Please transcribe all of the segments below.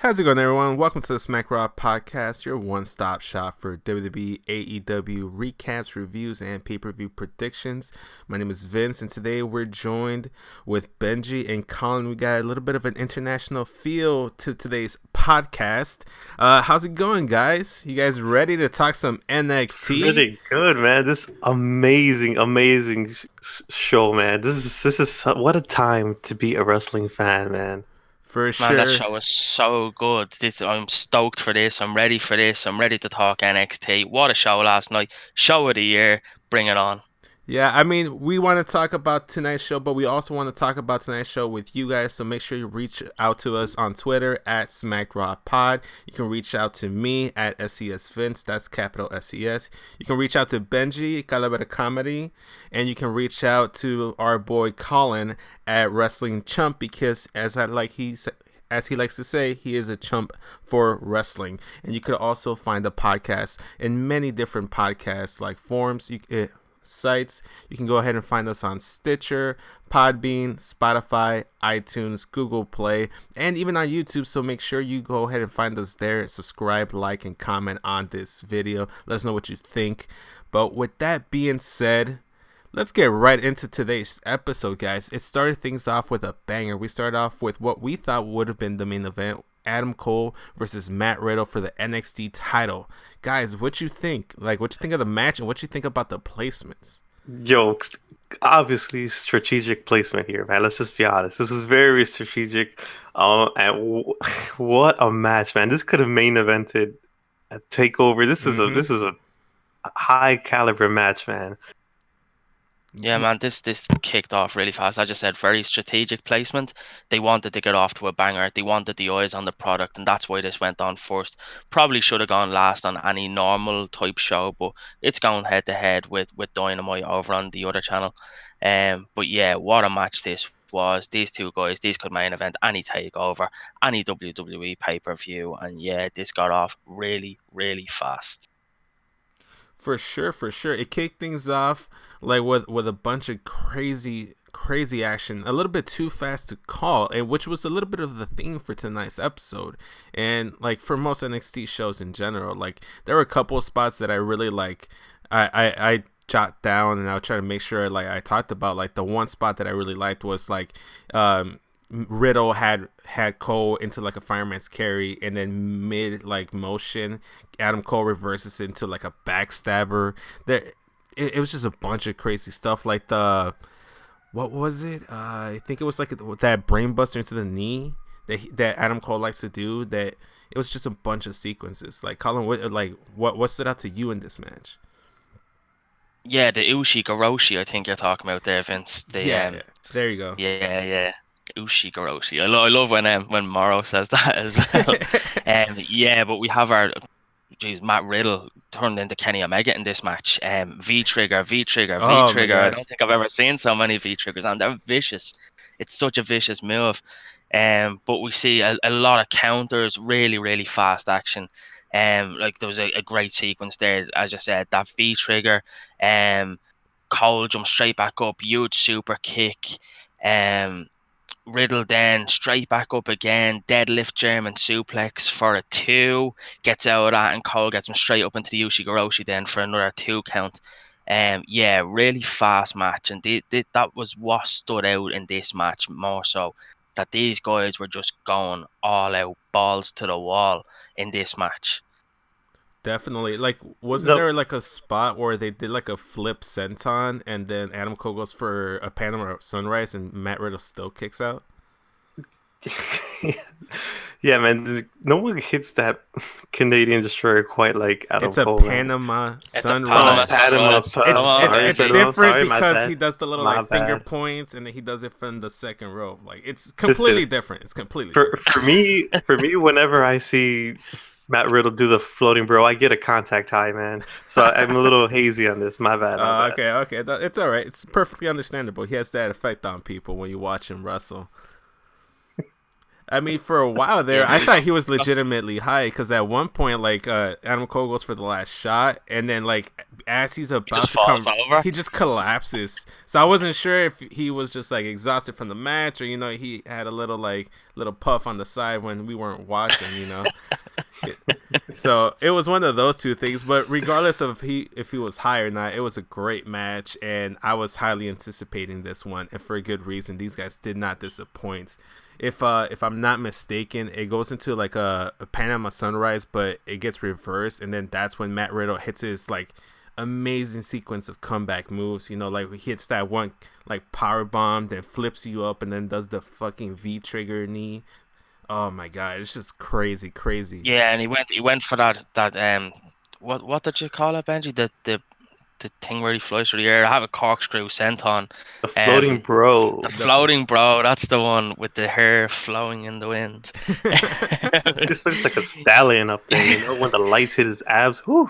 How's it going, everyone? Welcome to the Smack Raw Podcast, your one-stop shop for WWE, AEW recaps, reviews, and pay-per-view predictions. My name is Vince, and today we're joined with Benji and Colin. We got a little bit of an international feel to today's podcast. How's it going, guys? You guys ready to talk some NXT? Pretty good, man. This amazing show, man. This is what a time to be a wrestling fan, man. For Man, that sure. show was so good. I'm stoked for this. I'm ready for this. I'm ready to talk NXT. What a show last night. Show of the year. Bring it on. Yeah, I mean, we want to talk about tonight's show, but we also want to talk about tonight's show with you guys. So make sure you reach out to us on Twitter at SmackRawPod. You can reach out to me at SESVince. That's capital SES. You can reach out to Benji, Calavera Comedy. And you can reach out to our boy Colin at Wrestling Chump because, as he likes to say, he is a chump for wrestling. And you could also find the podcast in many different podcast like forums. Sites. You can go ahead and find us on Stitcher, Podbean, Spotify, iTunes, Google Play, and even on YouTube. So make sure you go ahead and find us there. Subscribe, like, and comment on this video. Let us know what you think. But with that being said, let's get right into today's episode, guys. It started things off with a banger. We started off with what we thought would have been the main event. Adam Cole versus Matt Riddle for the NXT title. Guys, what you think? What you think of the match and what you think about the placements? Yo, obviously strategic placement here, man. Let's just be honest. This is very strategic. What a match, man. This could have main evented a takeover. This is a high caliber match, man. Yeah, man, this kicked off really fast. As I just said, very strategic placement. They wanted to get off to a banger. They wanted the eyes on the product, and that's why this went on first. Probably should have gone last on any normal type show, but it's going head to head with Dynamite over on the other channel. But yeah, what a match this was. These two guys, these could main event any takeover, any WWE pay-per-view, and yeah, this got off really, really fast. For sure. It kicked things off with a bunch of crazy action, a little bit too fast to call, and which was a little bit of the theme for tonight's episode. And for most NXT shows in general, there were a couple of spots that I really I jot down, and I'll try to make sure I talked about. The one spot that I really liked was Riddle had Cole into a fireman's carry, and then mid motion Adam Cole reverses into a backstabber. It was just a bunch of crazy stuff. What was it? I think it was that brainbuster into the knee that Adam Cole likes to do. That it was just a bunch of sequences. Colin, what stood out to you in this match? Yeah, the Ushi-Goroshi, I think you're talking about there, Vince. Yeah, there you go. Yeah. Ushi-Goroshi. I love when Morrow says that as well. Yeah, but we have Matt Riddle turned into Kenny Omega in this match. V-trigger. Oh, I don't think I've ever seen so many V-triggers, and they're vicious. It's such a vicious move. But we see a lot of counters, really, really fast action. There was a great sequence there, as I said, that V-trigger. Cole jumps straight back up, huge super kick. Riddle then straight back up again, deadlift German suplex for a 2, gets out of that, and Cole gets him straight up into the Ushi-Goroshi then for another 2 count. Yeah, really fast match, and that was what stood out in this match more so, that these guys were just going all out, balls to the wall in this match. Definitely. Wasn't there a spot where they did a flip senton, and then Adam Cole goes for a Panama Sunrise, and Matt Riddle still kicks out? Yeah, man. No one hits that Canadian Destroyer quite like Adam Cole. It's a Panama Sunrise. It's different because he does the little finger points, and then he does it from the second row. It's completely different. It's completely different. For me, whenever I see Matt Riddle do the floating bro, I get a contact high, man. So I'm a little hazy on this. My bad. Okay. It's all right. It's perfectly understandable. He has that effect on people when you watch him wrestle. I mean, for a while there, I thought he was legitimately high because at one point, Adam Cole goes for the last shot, and then as he's He about just to come, falls over. he just collapses. So I wasn't sure if he was just like exhausted from the match, or he had a little puff on the side when we weren't watching. So it was one of those two things. But regardless of if he was high or not, it was a great match, and I was highly anticipating this one, and for a good reason. These guys did not disappoint. If I'm not mistaken, it goes into like a Panama Sunrise, but it gets reversed, and then that's when Matt Riddle hits his like amazing sequence of comeback moves. Like he hits that one like power bomb, then flips you up, and then does the fucking V trigger knee. Oh my god, it's just crazy. Yeah, and he went for that what did you call it, Benji? The thing where he flies through the air. I have a corkscrew senton. The floating Um, bro. the floating bro. That's the one with the hair flowing in the wind. He just looks like a stallion up there, when the lights hit his abs. Whew.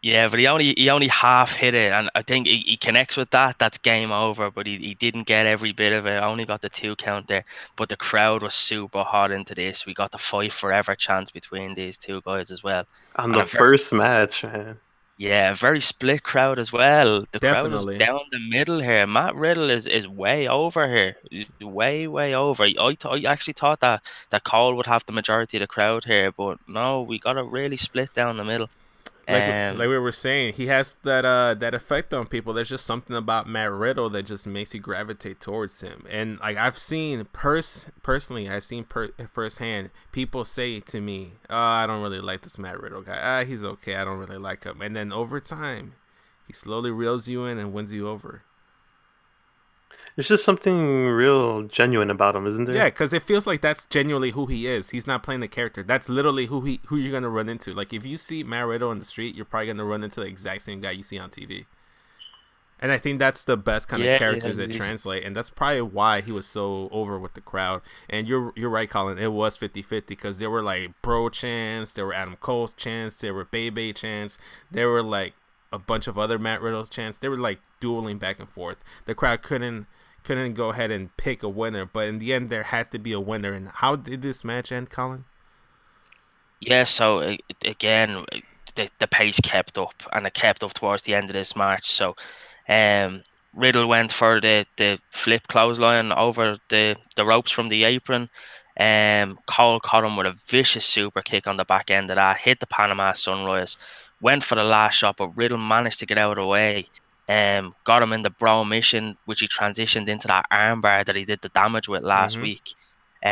Yeah, but he only half hit it, and I think he connects with that. That's game over. But he didn't get every bit of it. Only got the 2 count there. But the crowd was super hot into this. We got the fight forever chance between these two guys as well, On and the first match, man. a very split crowd as well. The crowd is Definitely. down the middle here. Matt Riddle is way over here. He's way over. I actually thought that Cole would have the majority of the crowd here, but no, we got it really split down the middle. Like we were saying, he has that effect on people. There's just something about Matt Riddle that just makes you gravitate towards him. And like I've seen personally, I've seen firsthand people say to me, "Oh, I don't really like this Matt Riddle guy. He's okay. I don't really like him." And then over time, he slowly reels you in and wins you over. There's just something real genuine about him, isn't there? Yeah, because it feels like that's genuinely who he is. He's not playing the character. That's literally who you're gonna run into. Like if you see Matt Riddle in the street, you're probably gonna run into the exact same guy you see on TV. And I think that's the best kind of characters that translate, and that's probably why he was so over with the crowd. And you're right, Colin. It was 50-50 because there were like bro chants, there were Adam Cole chants, there were Bebe chants, there were like a bunch of other Matt Riddle chants. They were like dueling back and forth. The crowd couldn't go ahead and pick a winner, but in the end there had to be a winner. And how did this match end, Colin? Yeah, so again, the pace kept up, and it kept up towards the end of this match. So, Riddle went for the flip clothesline over the ropes from the apron. Cole caught him with a vicious super kick on the back end of that, hit the Panama Sunrise, went for the last shot, but Riddle managed to get out of the way. Got him in the bro mission, which he transitioned into that armbar that he did the damage with last week.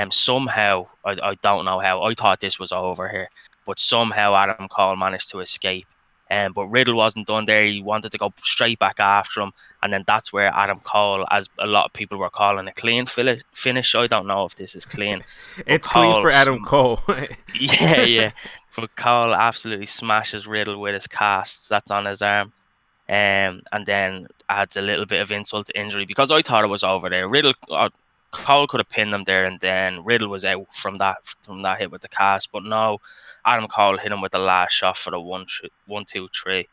Somehow, I don't know how, I thought this was over here, but somehow Adam Cole managed to escape. But Riddle wasn't done there. He wanted to go straight back after him, and then that's where Adam Cole, as a lot of people were calling a clean finish. I don't know if this is clean. It's clean for Adam Cole. yeah. But Cole absolutely smashes Riddle with his cast that's on his arm. And then adds a little bit of insult to injury because I thought it was over there. Cole could have pinned him there, and then Riddle was out from that hit with the cast. But no, Adam Cole hit him with the last shot for the 1-2-3,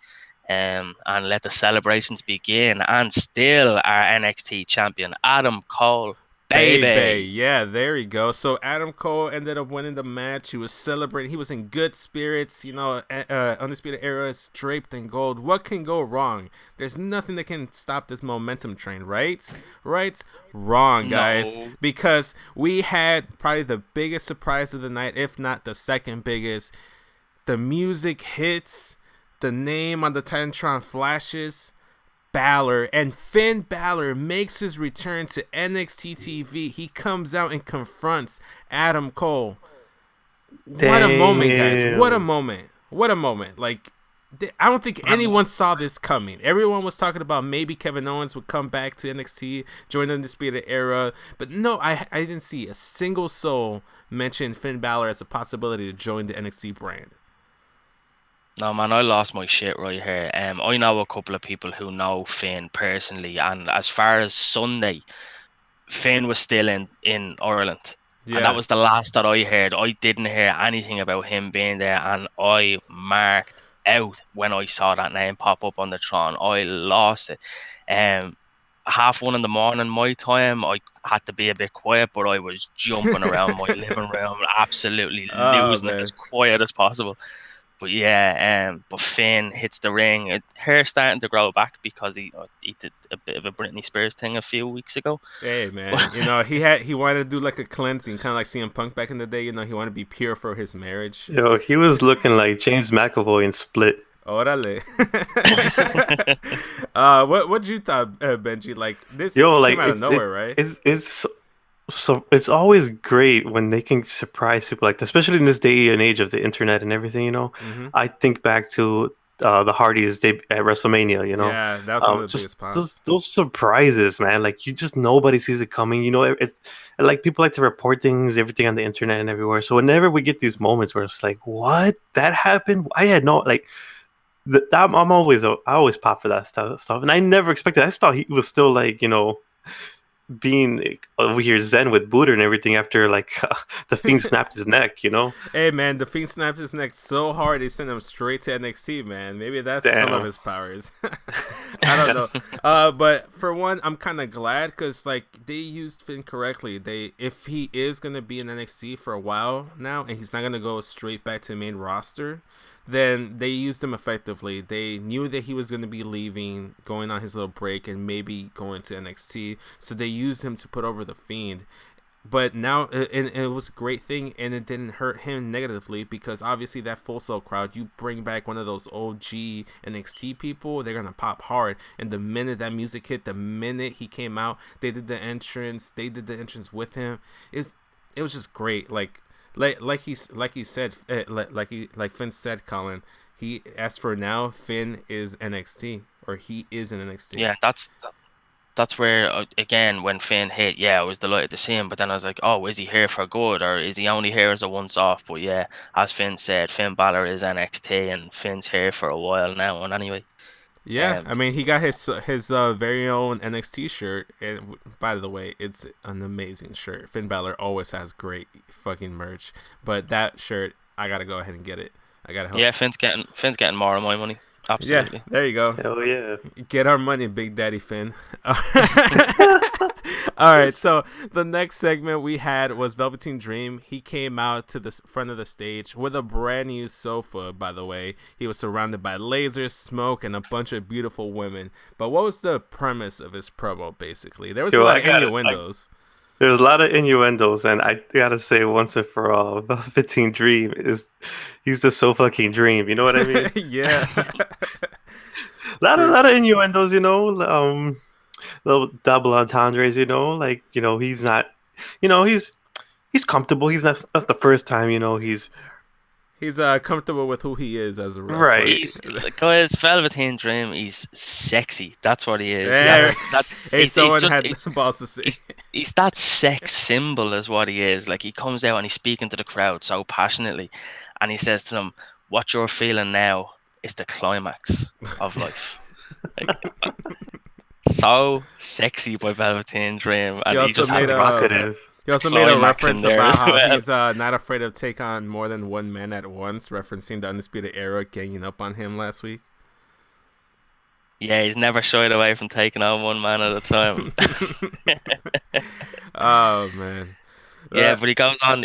and let the celebrations begin. And still our NXT champion, Adam Cole. Baby. Yeah, there you go. So Adam Cole ended up winning the match. He was celebrating. He was in good spirits. Undisputed Era is draped in gold. What can go wrong? There's nothing that can stop this momentum train, right? Wrong, guys. No. Because we had probably the biggest surprise of the night, if not the second biggest. The music hits. The name on the Titantron flashes. Balor, and Finn Balor makes his return to NXT TV. He comes out and confronts Adam Cole. Damn. What a moment, guys. What a moment. Like, I don't think anyone saw this coming. Everyone was talking about maybe Kevin Owens would come back to NXT, join the Undisputed Era. But no, I didn't see a single soul mention Finn Balor as a possibility to join the NXT brand. No, man, I lost my shit right here. I know a couple of people who know Finn personally, and as far as Sunday, Finn was still in Ireland. Yeah. And that was the last that I heard. I didn't hear anything about him being there, and I marked out when I saw that name pop up on the Tron. I lost it. 1:30 in the morning my time, I had to be a bit quiet, but I was jumping around my living room, absolutely losing it, as quiet as possible. But yeah, but Finn hits the ring. Hair starting to grow back because he did a bit of a Britney Spears thing a few weeks ago. Hey man, he wanted to do like a cleansing, kind of like CM Punk back in the day. He wanted to be pure for his marriage. He was looking like James McAvoy in Split. Orale. What you thought, Benji? Like this Like came out of nowhere, right? It's always great when they can surprise people like that, especially in this day and age of the internet and everything. Mm-hmm. I think back to the Hardys at WrestleMania. Yeah, that was one of the Just biggest pops. those surprises, man. Like nobody sees it coming. It's like people like to report things, everything on the internet and everywhere. So whenever we get these moments where it's like, what that happened? I had no like. I always pop for that stuff, and I never expected. I just thought he was still like being like, over here zen with Buddha and everything after like the Fiend snapped his neck. Hey man, the Fiend snapped his neck so hard they sent him straight to NXT. Man, maybe that's some of Damn. his powers. I don't know. But for one, I'm kind of glad because like they used Finn correctly. If he is gonna be in NXT for a while now, and he's not gonna go straight back to the main roster, then they used him effectively. They knew that he was going to be leaving, going on his little break, and maybe going to NXT. So they used him to put over the Fiend. But now, and it was a great thing, and it didn't hurt him negatively because obviously that Full Sail crowd, you bring back one of those OG NXT people, they're going to pop hard. And the minute that music hit, the minute he came out, they did the entrance with him. It was just great. Like he said, like Finn said, Colin. He asked for now. Finn is NXT, or he is in NXT. Yeah, that's where again when Finn hit, yeah, I was delighted to see him. But then I was like, oh, is he here for good, or is he only here as a once off? But yeah, as Finn said, Finn Balor is NXT, and Finn's here for a while now. And anyway, Yeah, I mean, he got his very own NXT shirt, and by the way, it's an amazing shirt. Finn Balor always has great fucking merch, but that shirt, I gotta go ahead and get it. I gotta help. yeah, Finn's getting more of my money. Absolutely. Yeah, there you go. Hell yeah. Get our money, Big Daddy Finn. All right, so the next segment we had was Velveteen Dream. He came out to the front of the stage with a brand new sofa, by the way. He was surrounded by lasers, smoke, and a bunch of beautiful women. But what was the premise of his promo, basically? There was a lot of innuendos. There's a lot of innuendos, and I gotta say once and for all, Velveteen Dream he's the so fucking dream. You know what I mean? Yeah. a lot of innuendos, little double entendres, he's not, he's comfortable. That's the first time, he's comfortable with who he is as a wrestler. Right. Guys, Velveteen Dream, he's sexy. That's what he is. Yeah. Someone had he's, balls to say. he's that sex symbol is what he is. Like, he comes out and he's speaking to the crowd so passionately, and he says to them, what you're feeling now is the climax of life. Like, so sexy by Velveteen Dream, and he just had provocative. He also made a reference about how well. he's not afraid to take on more than one man at once, referencing the Undisputed Era ganging up on him last week. Yeah, he's never shied away from taking on one man at a time. Oh man. Yeah, but he goes on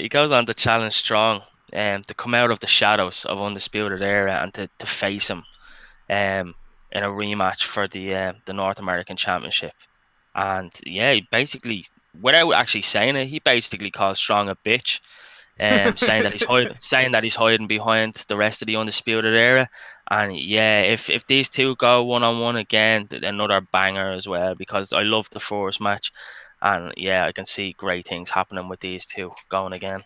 to challenge Strong to come out of the shadows of Undisputed Era and to face him in a rematch for the North American Championship. And yeah, he basically, without actually saying it, he basically calls Strong a bitch, saying that he's hiding behind the rest of the Undisputed Era. And yeah, if these two go 1-on-1 again, another banger as well, because I love the Force match, and yeah, I can see great things happening with these two going again.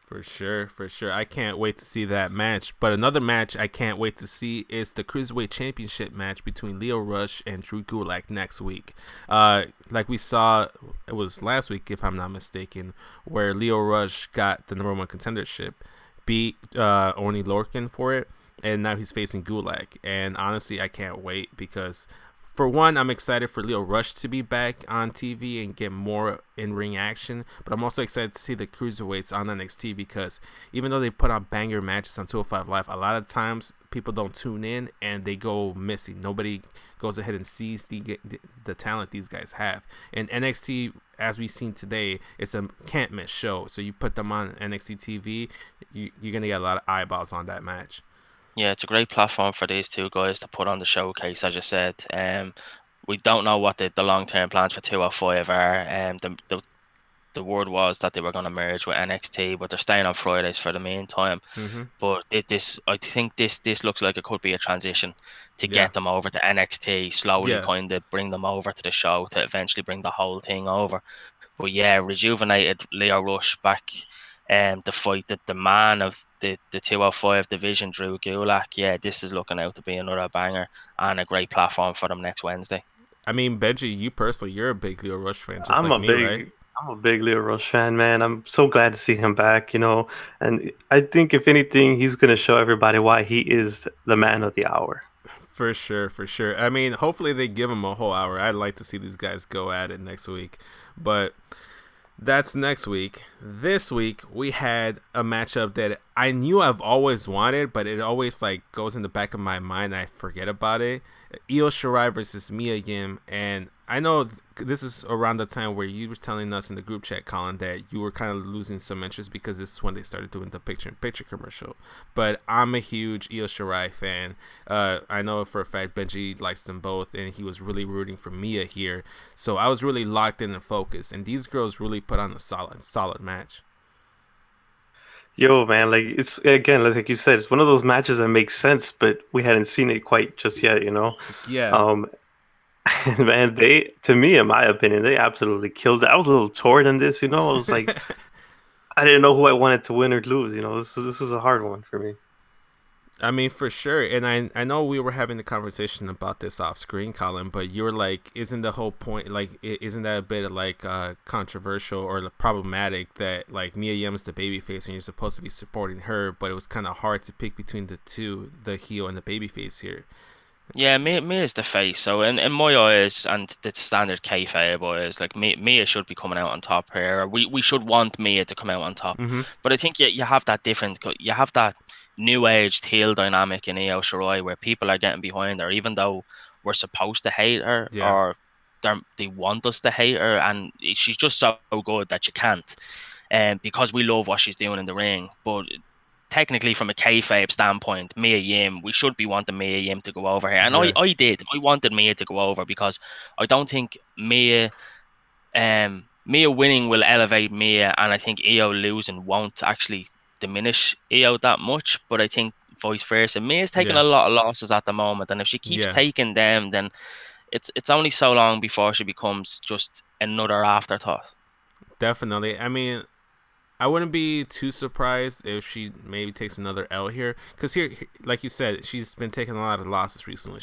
For sure. I can't wait to see that match. But another match I can't wait to see is the Cruiserweight Championship match between Lio Rush and Drew Gulak next week. Like we saw, it was last week, if I'm not mistaken, where Lio Rush got the number one contendership, beat Oney Lorcan for it, and now he's facing Gulak. And honestly, I can't wait because for one, I'm excited for Leo Rush to be back on TV and get more in-ring action, but I'm also excited to see the cruiserweights on NXT because even though they put on banger matches on 205 Live, a lot of times people don't tune in and they go missing. Nobody goes ahead and sees the talent these guys have. And NXT, as we've seen today, it's a can't miss show. So you put them on NXT TV, you're gonna get a lot of eyeballs on that match. Yeah, it's a great platform for these two guys to put on the showcase, as you said. We don't know what the long term plans for 205 are. The word was that they were going to merge with NXT, but they're staying on Fridays for the meantime. Mm-hmm. But I think this looks like it could be a transition to Yeah. get them over to NXT, slowly Yeah. kind of bring them over to the show to eventually bring the whole thing over. But yeah, rejuvenated Leo Rush back, to fight the man of the 205 division, Drew Gulak. Yeah, this is looking out to be another banger and a great platform for them next Wednesday. I mean, Benji, you personally, you're a big Leo Rush fan, just I'm like a me, right? big I'm a big Leo Rush fan, man. I'm so glad to see him back, you know. And I think if anything, he's gonna show everybody why he is the man of the hour. For sure, for sure. I mean, hopefully they give him a whole hour. I'd like to see these guys go at it next week. But that's next week. This week we had a matchup that I knew I've always wanted, but it always like goes in the back of my mind. I forget about it. Io Shirai versus Mia Yim, and I know this is around the time where you were telling us in the group chat, Colin, that you were kind of losing some interest because this is when they started doing the picture-in-picture commercial. But I'm a huge Io Shirai fan. I know for a fact Benji likes them both, and he was really rooting for Mia here. So I was really locked in and focused, and these girls really put on a solid match. Yo, man, like it's again, like you said, it's one of those matches that makes sense, but we hadn't seen it quite just yet, you know. Yeah. Um, man, they, to me, in my opinion, they absolutely killed it. I was a little torn in this, you know. I was like, I didn't know who I wanted to win or lose. You know, this was a hard one for me. I mean, for sure. And I know we were having the conversation about this off screen, Colin, but you were like, isn't the whole point, like, isn't that a bit of like controversial or problematic that like Mia Yim's the babyface and you're supposed to be supporting her, but it was kind of hard to pick between the two, the heel and the babyface here. Yeah, Mia is the face. So in my eyes, and the standard kayfabe eyes, like Mia should be coming out on top here. We should want Mia to come out on top. Mm-hmm. But I think you have that you have that new age heel dynamic in Io Shirai where people are getting behind her, even though we're supposed to hate her Yeah. or they want us to hate her, and she's just so good that you can't. And because we love what she's doing in the ring, but technically from a kayfabe standpoint, Mia Yim, we should be wanting Mia Yim to go over here. And Yeah. I did. I wanted Mia to go over because I don't think Mia winning will elevate Mia, and I think Io losing won't actually diminish Io that much. But I think vice versa. Mia's taking Yeah. a lot of losses at the moment, and if she keeps Yeah. taking them, then it's only so long before she becomes just another afterthought. Definitely. I mean, I wouldn't be too surprised if she maybe takes another L here, because here, like you said, she's been taking a lot of losses recently.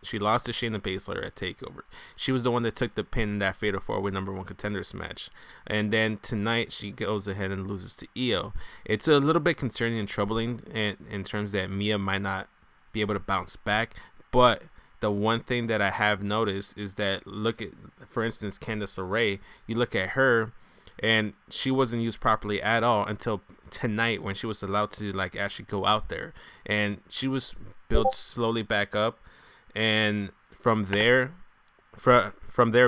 She lost to Shayna Baszler at Takeover. She was the one that took the pin in that Fatal 4-Way #1 Contenders match, and then tonight she goes ahead and loses to Io. It's a little bit concerning and troubling in terms that Mia might not be able to bounce back, but the one thing that I have noticed is that look at, for instance, Candice LeRae. You look at her, and she wasn't used properly at all until tonight when she was allowed to like actually go out there, and she was built slowly back up, and from there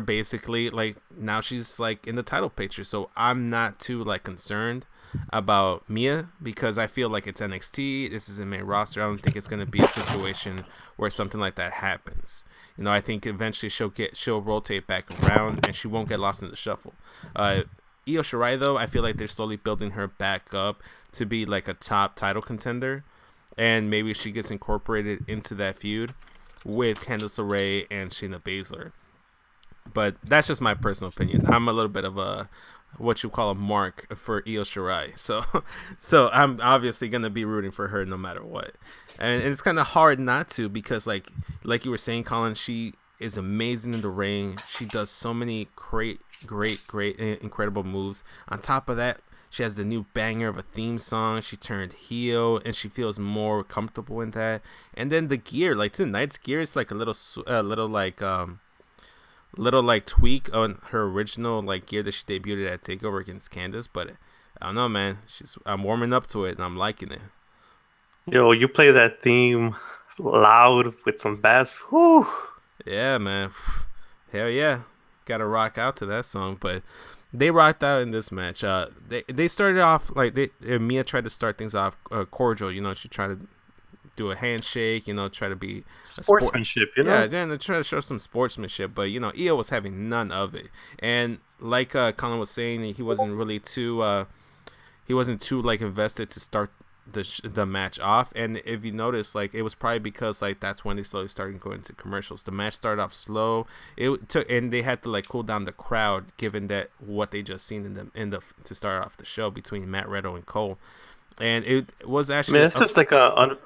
basically like now she's like in the title picture. So I'm not too like concerned about Mia because I feel like it's NXT. This is a main roster. I don't think it's going to be a situation where something like that happens. You know, I think eventually she'll rotate back around and she won't get lost in the shuffle. Io Shirai, though, I feel like they're slowly building her back up to be like a top title contender, and maybe she gets incorporated into that feud with Candice LeRae and Shayna Baszler. But that's just my personal opinion. I'm a little bit of a what you call a mark for Io Shirai, so I'm obviously gonna be rooting for her no matter what, and it's kind of hard not to because like you were saying, Colin, she is amazing in the ring. She does so many great, incredible moves. On top of that, She has the new banger of a theme song. She turned heel, and she feels more comfortable in that. And then the gear, like tonight's gear, is like a little like tweak on her original like gear that she debuted at Takeover against Candice. But I don't know, man. I'm warming up to it, and I'm liking it. Yo, you play that theme loud with some bass. Whew. Yeah, man. Hell yeah. Gotta rock out to that song. But they rocked out in this match. They started off like Mia tried to start things off cordial. You know, she tried to do a handshake. You know, try to be Sportsmanship. You know. Yeah, then they try to show some sportsmanship. But you know, Io was having none of it. And like Colin was saying, he wasn't really too like invested to start the match off. And if you notice, like, it was probably because like that's when they slowly started going to commercials. The match started off slow. It took, and they had to like cool down the crowd given that what they just seen in the to start off the show between Matt Riddle and Cole. And it was actually, Man, it's just like I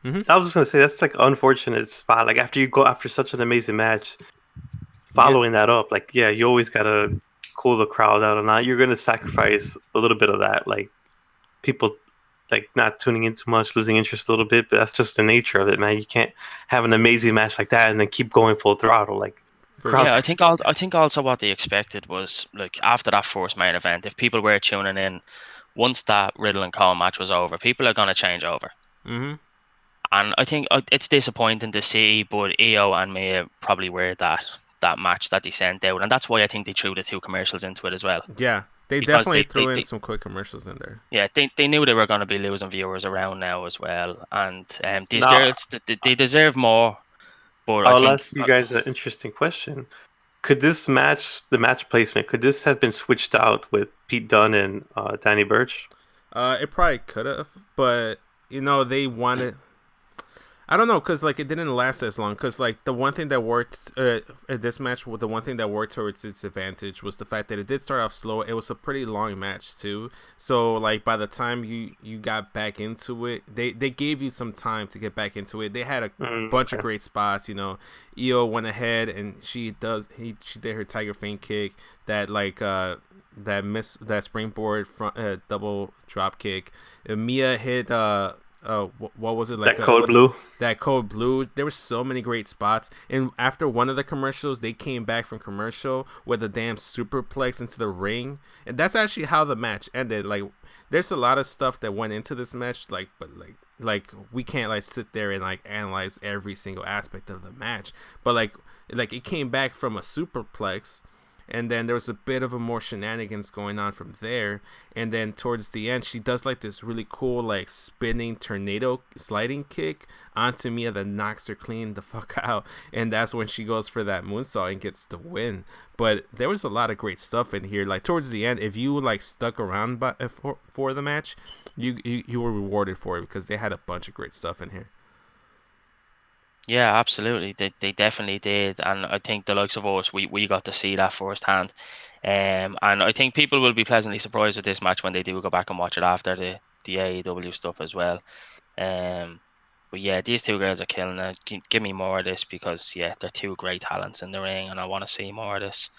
was just gonna say that's like an unfortunate spot. Like after you go after such an amazing match, following that up, like yeah, you always gotta cool the crowd out, and not you're gonna sacrifice a little bit of that, like people like not tuning in too much, losing interest a little bit. But that's just the nature of it, man. You can't have an amazing match like that and then keep going full throttle. Like Yeah, I think also what they expected was like after that first main event, if people were tuning in, once that Riddle and Cole match was over, people are gonna change over. Mm-hmm. And I think it's disappointing to see, but Io and Mia probably were that match that they sent out, and that's why I think they threw the 2 commercials into it as well. Yeah, they Because definitely threw in some quick commercials in there. yeah, they knew they were going to be losing viewers around now as well, and these now, girls they deserve more. But I I'll think ask you guys an interesting question. Could this match, the match placement, could this have been switched out with Pete Dunne and Danny Burch? It probably could have, but you know they wanted. I don't know, cause like it didn't last as long. Cause like the one thing that worked at this match, the one thing that worked towards its advantage was the fact that it did start off slow. It was a pretty long match too. So like by the time you got back into it, they gave you some time to get back into it. They had a bunch of great spots. You know, Io went ahead and she did her tiger feint kick that like that springboard front double drop kick. Mia hit what was it like? That code blue. That code blue. There were so many great spots, and after one of the commercials, they came back from commercial with a damn superplex into the ring, and that's actually how the match ended. Like, there's a lot of stuff that went into this match, like, but like we can't like sit there and like analyze every single aspect of the match, but like it came back from a superplex. And then there was a bit of a more shenanigans going on from there. And then towards the end, she does like this really cool like spinning tornado sliding kick onto Mia that knocks her clean the fuck out. And that's when she goes for that moonsault and gets the win. But there was a lot of great stuff in here. Like towards the end, if you like stuck around for the match, you were rewarded for it because they had a bunch of great stuff in here. yeah, absolutely, they definitely did, and I think the likes of us, we got to see that firsthand. And I think people will be pleasantly surprised with this match when they do go back and watch it after the AEW stuff as well. Um, but yeah, these 2 girls are killing it. Give me more of this because yeah, they're 2 great talents in the ring, and I want to see more of this.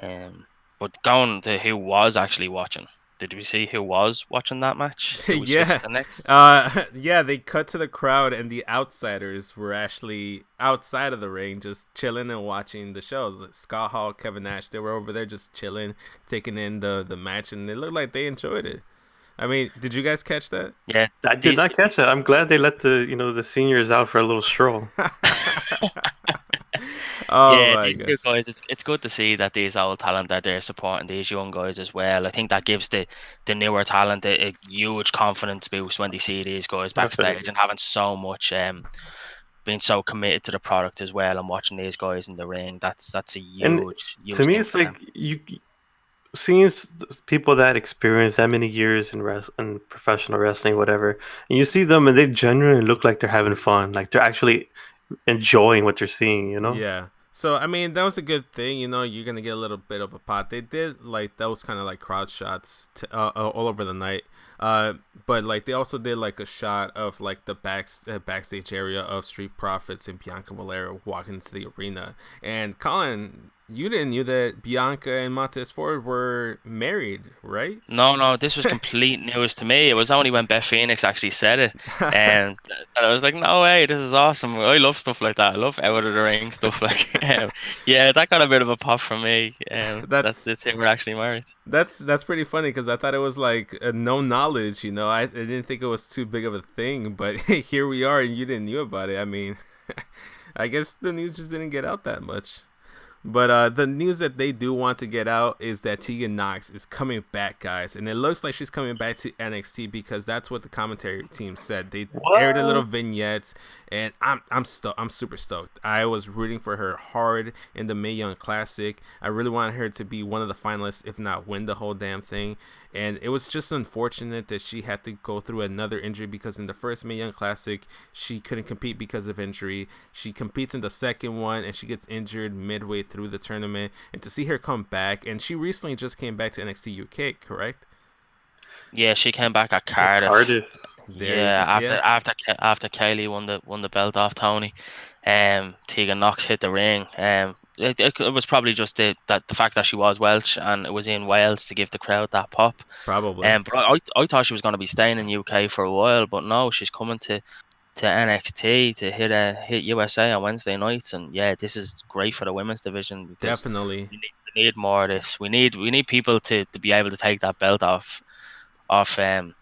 But going to who was actually watching, did we see who was watching that match? Who we Yeah. switched to next? Yeah, they cut to the crowd and the outsiders were actually outside of the ring just chilling and watching the show. Scott Hall, Kevin Nash, they were over there just chilling, taking in the match, and it looked like they enjoyed it. I mean, did you guys catch that? Yeah, I did not catch that. I'm glad they let the seniors out for a little stroll. Oh yeah, my these 2 gosh. guys. It's good to see that these old talent that they're supporting these young guys as well. I think that gives the newer talent a huge confidence boost when they see these guys backstage Definitely. and having so much being so committed to the product as well and watching these guys in the ring. That's a And to huge me, thing it's for them. like you seeing people that experience that many years in professional wrestling, whatever, and you see them and they genuinely look like they're having fun, like they're actually enjoying what they're seeing. You know? Yeah. So I mean that was a good thing, you know. You're gonna get a little bit of a pop. They did like those kind of like crowd shots all over the night. But like they also did like a shot of like the backstage area of Street Profits and Bianca Belair walking into the arena. And Colin, you didn't knew that Bianca and Montez Ford were married, right? No, this was complete news to me. It was only when Beth Phoenix actually said it, and that I was like, "No way, this is awesome." I love stuff like that. I love out of the ring stuff like, yeah, that got a bit of a pop from me. That's that's the thing. We're actually married. that's pretty funny because I thought it was like no knowledge. I didn't think it was too big of a thing, but here we are, and you didn't knew about it. I mean, I guess the news just didn't get out that much. But the news that they do want to get out is that Tegan Nox is coming back, guys, and it looks like she's coming back to NXT because that's what the commentary team said. They aired a little vignettes, and I'm super stoked. I was rooting for her hard in the Mae Young Classic. I really wanted her to be one of the finalists, if not win the whole damn thing. And it was just unfortunate that she had to go through another injury because in the first Mae Young Classic, she couldn't compete because of injury. She competes in the second one and she gets injured midway through the tournament. And to see her come back, and she recently just came back to NXT UK, correct? Yeah, she came back at Cardiff. Cardiff. Yeah, after Kaylee won the belt off Tony, Tegan Knox hit the ring. It was probably just the fact that she was Welsh and it was in Wales to give the crowd that pop. Probably. But I thought she was going to be staying in UK for a while, but no, she's coming to NXT to hit USA on Wednesday nights, and yeah, this is great for the women's division because Definitely. we need more of this. We need people to be able to take that belt off off Shayna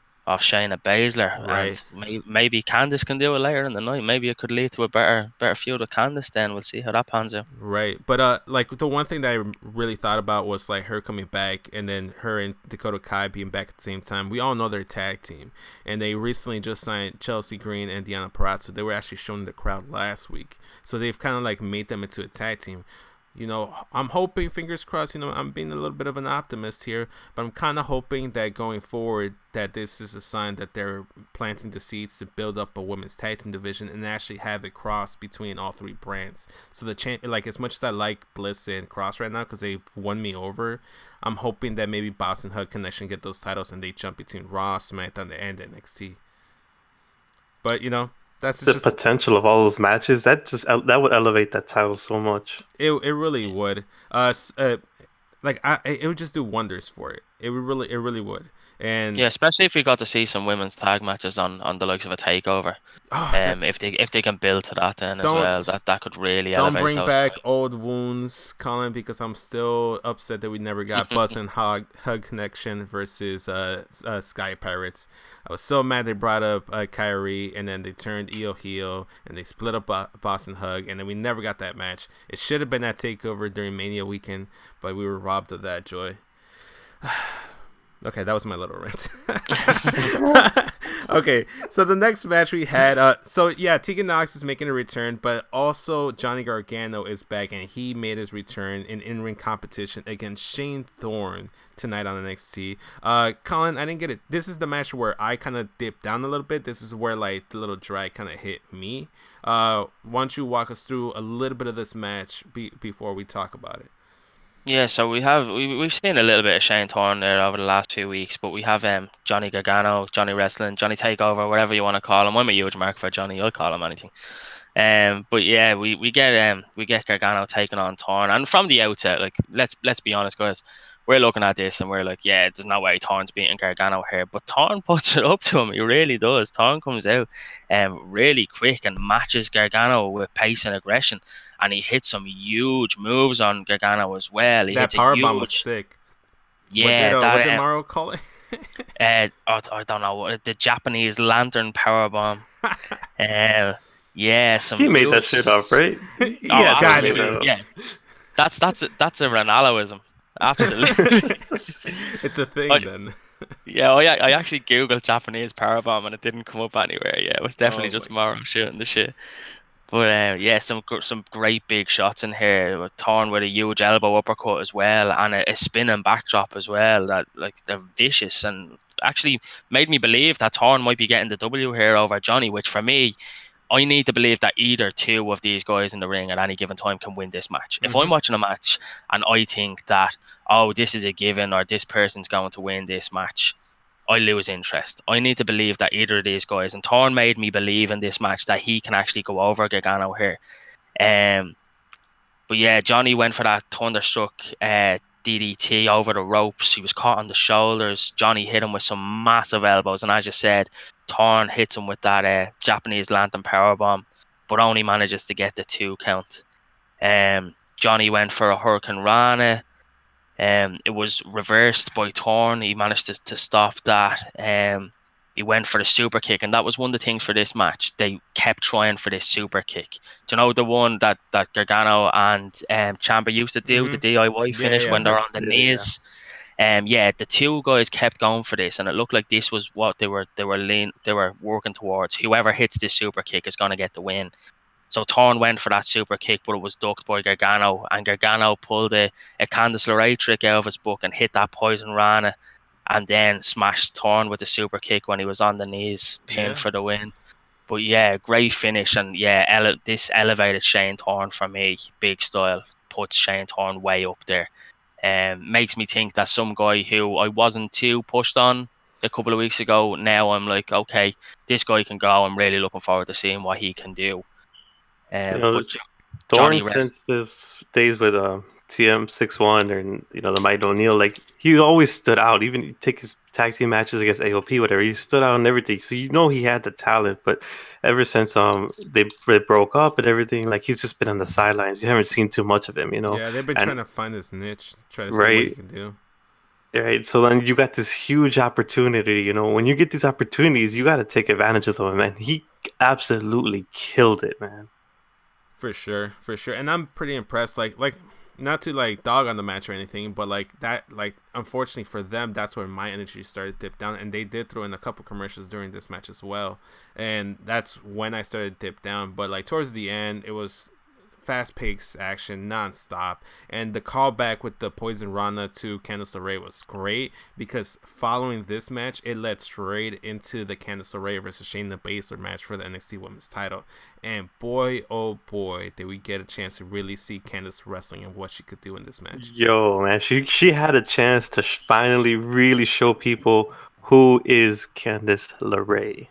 Baszler, Right. and maybe Candice can do it later in the night. Maybe it could lead to a better feud with Candice. Then we'll see how that pans out. Right. But like the one thing that I really thought about was like her coming back and then her and Dakota Kai being back at the same time. We all know they're a tag team. And they recently just signed Chelsea Green and Deanna Purrazzo. They were actually shown in the crowd last week. So they've kind of like made them into a tag team. I'm hoping, fingers crossed, I'm being a little bit of an optimist here, but I'm kind of hoping that going forward that this is a sign that they're planting the seeds to build up a women's tag team division and actually have it cross between all three brands. So like as much as I like Bliss and Cross right now because they've won me over, I'm hoping that maybe Boss and Hug Connection get those titles and they jump between Raw, SmackDown, and NXT. But that's The just potential of all those matches that would elevate that title so much. it really would. Like it would just do wonders for it. It really would. And Yeah, especially if we got to see some women's tag matches on the likes of a takeover. that's If they can build to that then as well, don't that could really don't elevate bring those back titles. old wounds, Colin, because I'm still upset that we never got Bus and Hug Connection versus Sky Pirates. I was so mad they brought up Kyrie and then they turned Io heel and they split up Boss and Hug and then we never got that match. It should have been that takeover during Mania weekend, but we were robbed of that joy. Okay, that was my little rant. Okay, so the next match we had, Tegan Nox is making a return, but also Johnny Gargano is back, and he made his return in-ring competition against Shane Thorne tonight on NXT. Colin, I didn't get it. This is the match where I kind of dipped down a little bit. This is where like the little drag kind of hit me. Why don't you walk us through a little bit of this match before we talk about it? Yeah, so we've seen a little bit of Shane Thorne there over the last 2 weeks, but we have Johnny Gargano, Johnny Wrestling, Johnny Takeover, whatever you want to call him. I'm a huge mark for Johnny. I'll call him anything. But yeah, we get Gargano taking on Thorne, and from the outset, like let's be honest, guys, we're looking at this and we're like, yeah, there's no way Thorne's beating Gargano here, but Thorne puts it up to him. He really does. Thorne comes out really quick and matches Gargano with pace and aggression, and he hits some huge moves on Gargano as well. He That hits a power bomb was huge, sick. yeah, What did that Mauro call it? I don't know what the Japanese lantern power bomb. Uh, yeah, some He made that huge. shit up, right? He Oh, had to God, make absolutely. that up. Yeah, that's a Ronaldoism. Absolutely. It's a thing I, then. yeah, I actually googled Japanese powerbomb and it didn't come up anywhere. Yeah, it was definitely Oh my just Morrow shooting the shit. But yeah, some great big shots in here. With Thorne with a huge elbow uppercut as well, and a spinning backdrop as well. That like they're vicious and actually made me believe that Thorne might be getting the W here over Johnny. Which for me, I need to believe that either two of these guys in the ring at any given time can win this match. If I'm Mm-hmm. watching a match and I think that, oh, this is a given or this person's going to win this match, I lose interest. I need to believe that either of these guys, and Thorne made me believe in this match that he can actually go over Gargano here. But yeah, Johnny went for that thunderstruck DDT over the ropes. He was caught on the shoulders. Johnny hit him with some massive elbows, and as you said, Thorne hits him with that Japanese Lantern powerbomb, but only manages to get the 2 count. Johnny went for a Hurricane Rana. It was reversed by Thorne. He managed to stop that. He went for the super kick, and that was one of the things for this match. They kept trying for this super kick. Do you know the one that Gargano and Ciampa used to do, the DIY Yeah, finish yeah. when they're on the knees? Yeah, the 2 guys kept going for this, and it looked like this was what they were working towards. Whoever hits this super kick is going to get the win. So Thorne went for that super kick, but it was ducked by Gargano, and Gargano pulled a Candice LeRae trick out of his book and hit that Poison Rana, and then smashed Thorne with the super kick when he was on the knees, pin for the win. But yeah, great finish, and yeah, this elevated Shane Thorne for me, big style, puts Shane Thorne way up there. Makes me think that some guy who I wasn't too pushed on a couple of weeks ago, now I'm like, okay, this guy can go. I'm really looking forward to seeing what he can do. You know, But Thorne Johnny Rest, since his days with TM61 and the Might O'Neil, like he always stood out. Even you take his tag team matches against AOP, whatever, he stood out and everything. So he had the talent, but ever since they broke up and everything, like he's just been on the sidelines. You haven't seen too much of him, Yeah, they've been and trying to find his niche, try to see what he right. can do. Right, so then you got this huge opportunity. When you get these opportunities, you got to take advantage of them, and he absolutely killed it, man. For sure, and I'm pretty impressed. Like not to like dog on the match or anything, but like that, like unfortunately for them, that's where my energy started to dip down, and they did throw in a couple commercials during this match as well, and that's when I started to dip down. But like towards the end, it was fast-paced action non-stop, and the callback with the Poison Rana to Candice LeRae was great, because following this match it led straight into the Candice LeRae versus Shayna Baszler match for the NXT Women's title, and boy oh boy did we get a chance to really see Candice wrestling and what she could do in this match. Yo, man, she had a chance to finally really show people who is Candice LeRae.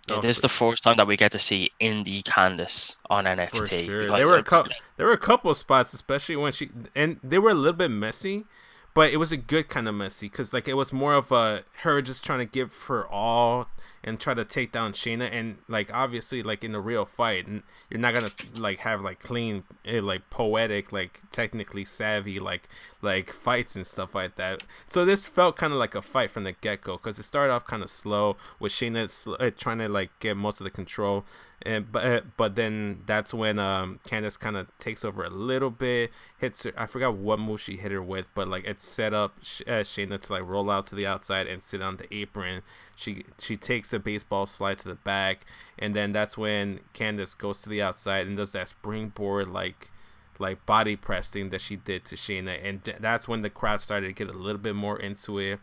yeah, this is the first time that we get to see indie Candice on NXT. For sure, Because there were a couple of spots, especially when and they were a little bit messy, but it was a good kind of messy, because like it was more of her just trying to give her all and try to take down Shayna, and like obviously like in the real fight, and you're not gonna like have like clean, like poetic, like technically savvy like fights and stuff like that. So this felt kind of like a fight from the get-go, because it started off kind of slow with Shayna trying to like get most of the control, and but then that's when Candice kind of takes over a little bit, hits her. I forgot what move she hit her with, but like it set up Shayna to like roll out to the outside and sit on the apron. She takes a baseball slide to the back, and then that's when Candice goes to the outside and does that springboard like body press thing that she did to Shayna, and that's when the crowd started to get a little bit more into it.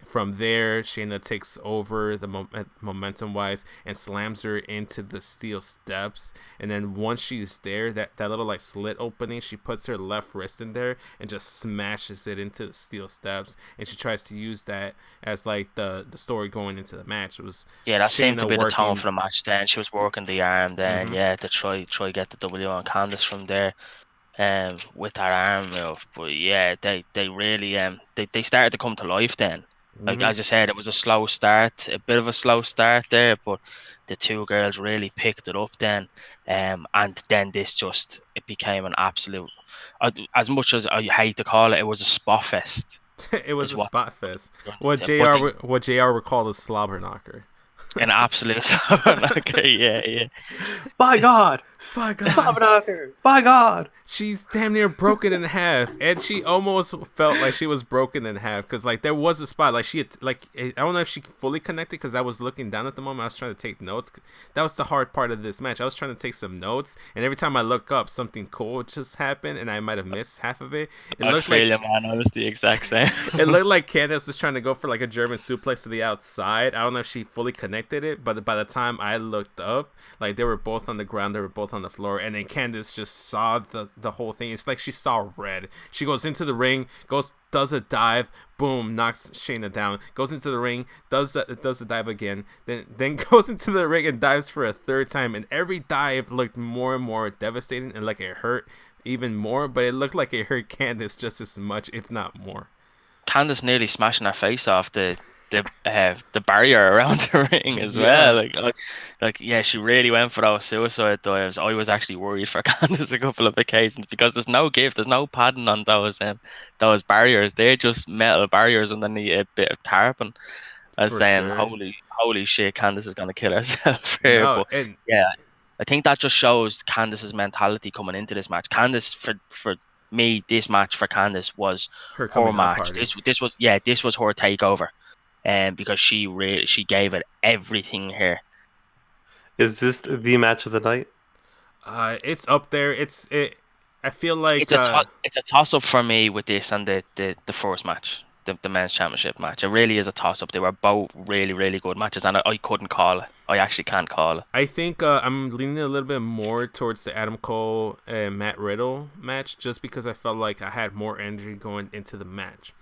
From there, Shayna takes over the momentum-wise and slams her into the steel steps. And then once she's there, that little like slit opening, she puts her left wrist in there and just smashes it into the steel steps. And she tries to use that as like the story going into the match. It was that seemed to be the tone working for the match. Then she was working the arm. Then to try get the W on Candice from there. With that arm move, but yeah, they really they started to come to life then. Like as I said, it was a bit of a slow start there, but the 2 girls really picked it up then, and then it became an absolute. As much as I hate to call it, it was a spot fest. It was a spot fest. But What JR would call a slobber knocker. An absolute slobber knocker, yeah. By God. By God. Slobber knocker. By God. She's damn near broken in half, and she almost felt like she was broken in half, because like there was a spot like she had, like I don't know if she fully connected, because I was looking down at the moment. I was trying to take notes. That was the hard part of this match. I was trying to take some notes, and every time I look up, something cool just happened, and I might have missed half of it. I was the exact same. It looked like Candice was trying to go for like a German suplex to the outside. I don't know if she fully connected it, but by the time I looked up, like they were both on the ground, they were both both on the floor, and then Candice just saw the whole thing. It's like she saw red. She goes into the ring, does a dive, boom, knocks Shayna down. Goes into the ring, does the dive again, then goes into the ring and dives for a third time. And every dive looked more and more devastating and like it hurt even more, but it looked like it hurt Candice just as much, if not more. Candice nearly smashing her face off the barrier around the ring as Yeah. well. Yeah, she really went for those suicide dives. I was actually worried for Candice a couple of occasions because there's no give, there's no padding on those barriers. They're just metal barriers underneath a bit of tarpon. I was For saying, sure. holy shit, Candice is gonna kill herself here. No, But and yeah, I think that just shows Candice's mentality coming into this match. Candice for me, this match for Candice was her her coming out match. party. This was her takeover, and because she gave it everything here. Is this the match of the night? It's up there. I feel like It's a toss up for me with this and the first match, the men's championship match. It really is a toss up. They were both really really good matches, and I couldn't call it. I actually can't call it. I think I'm leaning a little bit more towards the Adam Cole and Matt Riddle match, just because I felt like I had more energy going into the match.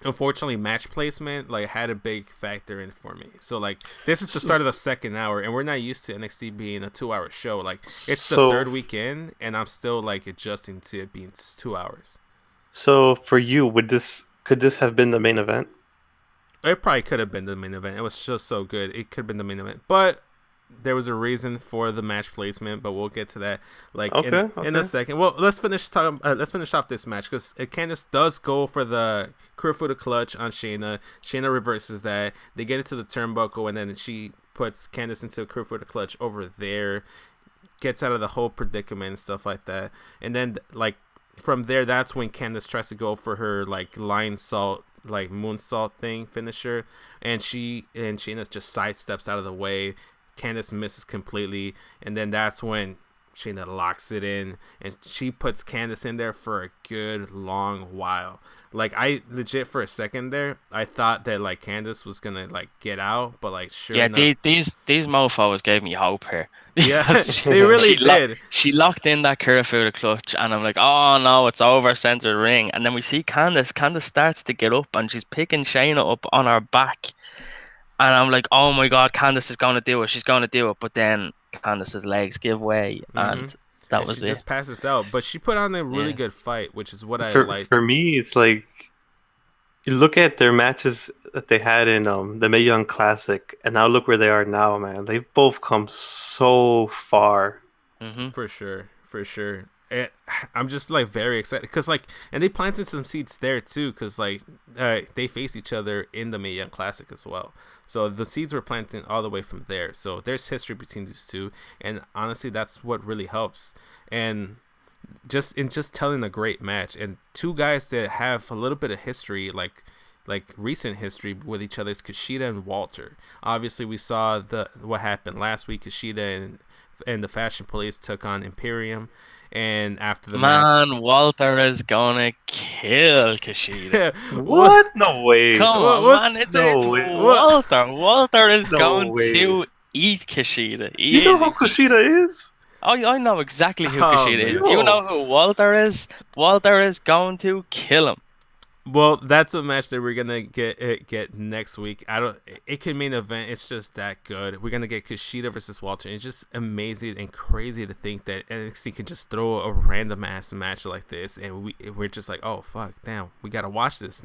Unfortunately, match placement had a big factor in for me. So this is the start of the second hour, and we're not used to NXT being a 2-hour show. It's the third weekend, and I'm still adjusting to it being 2 hours. So for you, could this have been the main event? It probably could have been the main event. It was just so good. It could have been the main event, but there was a reason for the match placement. But we'll get to that in a second. Well, let's finish off this match because Candice does go for the Kirifuda clutch on Shayna. Shayna reverses that. They get into the turnbuckle, and then she puts Candice into a Kirifuda clutch over there. Gets out of the whole predicament and stuff like that. And then from there, that's when Candice tries to go for her lion salt, moonsault thing finisher, and Shayna just sidesteps out of the way. Candice misses completely, and then that's when Shayna locks it in, and she puts Candice in there for a good long while. I legit for a second there, I thought that Candice was gonna get out, but sure enough, these mofos gave me hope here. Yeah, they really did. She locked in that Kirifuda clutch, and I'm like, oh no, it's over center ring. And then we see Candice. Candice starts to get up, and she's picking Shayna up on her back. And I'm like, oh my god, Candice is going to do it. She's going to do it. But then Candice's legs give way, and that was she it. just passes out. But she put on a really good fight, which is what I like. For me, it's you look at their matches that they had in the Mae Young Classic, and now look where they are now, man. They've both come so far. For sure. I'm just very excited because and they planted some seeds there too because they face each other in the Mae Young Classic as well. So the seeds were planted all the way from there. So there's history between these two, and honestly, that's what really helps. And just telling a great match, and two guys that have a little bit of history, recent history with each other, is Kushida and Walter. Obviously, we saw what happened last week. Kushida and the Fashion Police took on Imperium. And after the match, Walter is gonna kill Kushida. What? No way. Come on, man. It's Walter. Walter is going to eat Kushida. You know who Kushida is? Oh, I know exactly who Kushida is. You know who Walter is? Walter is going to kill him. Well, that's a match that we're gonna get next week. It could main event. It's just that good. We're gonna get Kushida versus Walter. It's just amazing and crazy to think that NXT can just throw a random ass match like this, and we're just like, oh fuck, damn, we gotta watch this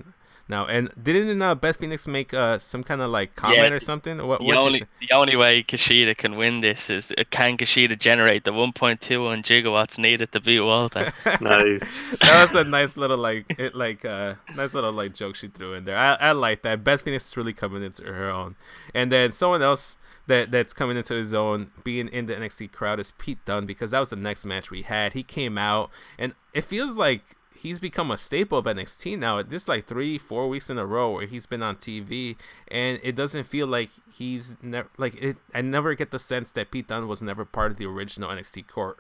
now. And didn't Beth Phoenix make some kind of comment or something? The only way Kushida can win this is can Kushida generate the 1.21 gigawatts needed to beat Walter? Nice. That was a nice little nice little joke she threw in there. I like that. Beth Phoenix is really coming into her own. And then someone else that's coming into his own, being in the NXT crowd, is Pete Dunne, because that was the next match we had. He came out, and it feels like he's become a staple of NXT now. This 3-4 weeks in a row where he's been on TV, and it doesn't feel like he's never I never get the sense that Pete Dunne was never part of the original NXT core.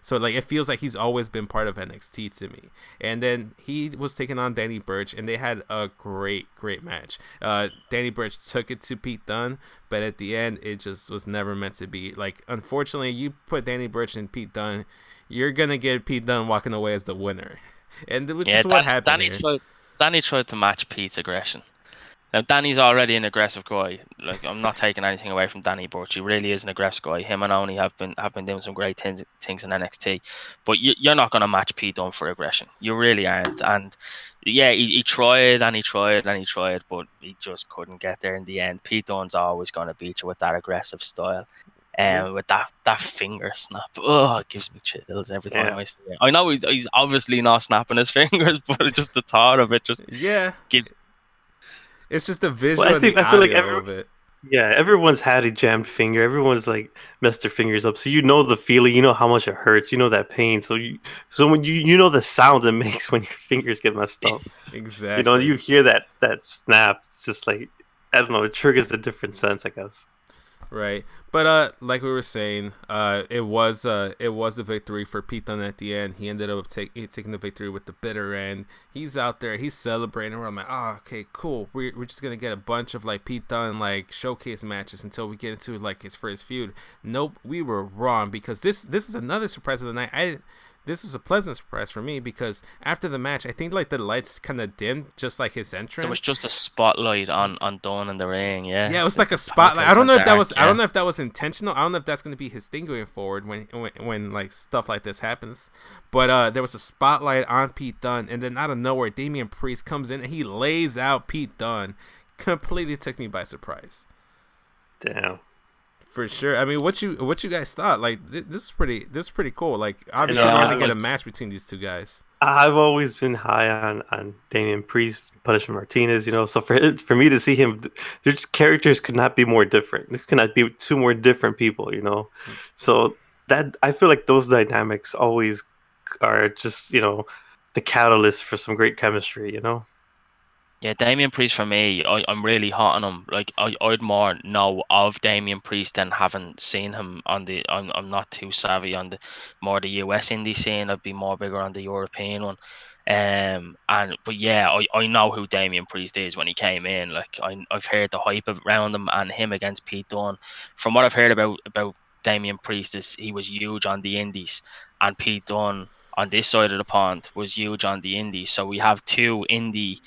So like it feels like he's always been part of NXT to me. And then he was taking on Danny Burch, and they had a great match. Danny Burch took it to Pete Dunne, but at the end it just was never meant to be. Like unfortunately, you put Danny Burch and Pete Dunne, you're gonna get Pete Dunne walking away as the winner, and which is what happened here. Danny tried to match Pete's aggression. Now, Danny's already an aggressive guy. Like, I'm not taking anything away from Danny Burch. He really is an aggressive guy. Him and Oni have been doing some great things in NXT. But you're not going to match Pete Dunne for aggression. You really aren't. And yeah, he tried and he tried and he tried, but he just couldn't get there in the end. Pete Dunne's always going to beat you with that aggressive style. And with that finger snap, it gives me chills every time I see it. I know he's obviously not snapping his fingers, but just the thought of it just gives. It's just the visual Well, and the I feel like audio of it. Yeah, everyone's had a jammed finger. Everyone's like messed their fingers up. So you know the feeling. You know how much it hurts. You know that pain. So when you know the sound it makes when your fingers get messed up. Exactly. You know, you hear that snap. It's just like, I don't know. It triggers a different sense, I guess. Right, but like we were saying, it was a victory for Pete Dunne at the end. He ended up taking the victory with the bitter end. He's out there, he's celebrating. I'm like, oh, okay, cool. We're just gonna get a bunch of like Pete Dunne like showcase matches until we get into like his first feud. Nope, we were wrong, because this is another surprise of the night. This was a pleasant surprise for me, because after the match, I think like the lights kind of dimmed, just like his entrance. There was just a spotlight on Dunne in the ring. Yeah, it was like a spotlight. I don't know if that was. I don't know if that was intentional. I don't know if that's going to be his thing going forward when like stuff like this happens. But there was a spotlight on Pete Dunne, and then out of nowhere, Damian Priest comes in and he lays out Pete Dunne. Completely took me by surprise. Damn. For sure. I mean, what you guys thought? Like, this is pretty cool. Like, obviously, we're gonna get a match between these two guys. I've always been high on Damian Priest, Punishment Martinez. You know, so for me to see him, their characters could not be more different. This could not be two more different people. You know, so that I feel like those dynamics always are just the catalyst for some great chemistry. You know. Yeah, Damian Priest for me, I'm really hot on him. Like I'd more know of Damian Priest than having seen him on the. I'm not too savvy on the US indie scene. I'd be more bigger on the European one. But yeah, I know who Damian Priest is when he came in. Like I've heard the hype around him and him against Pete Dunne. From what I've heard about Damian Priest, is he was huge on the indies, and Pete Dunne on this side of the pond was huge on the indies. So we have two indie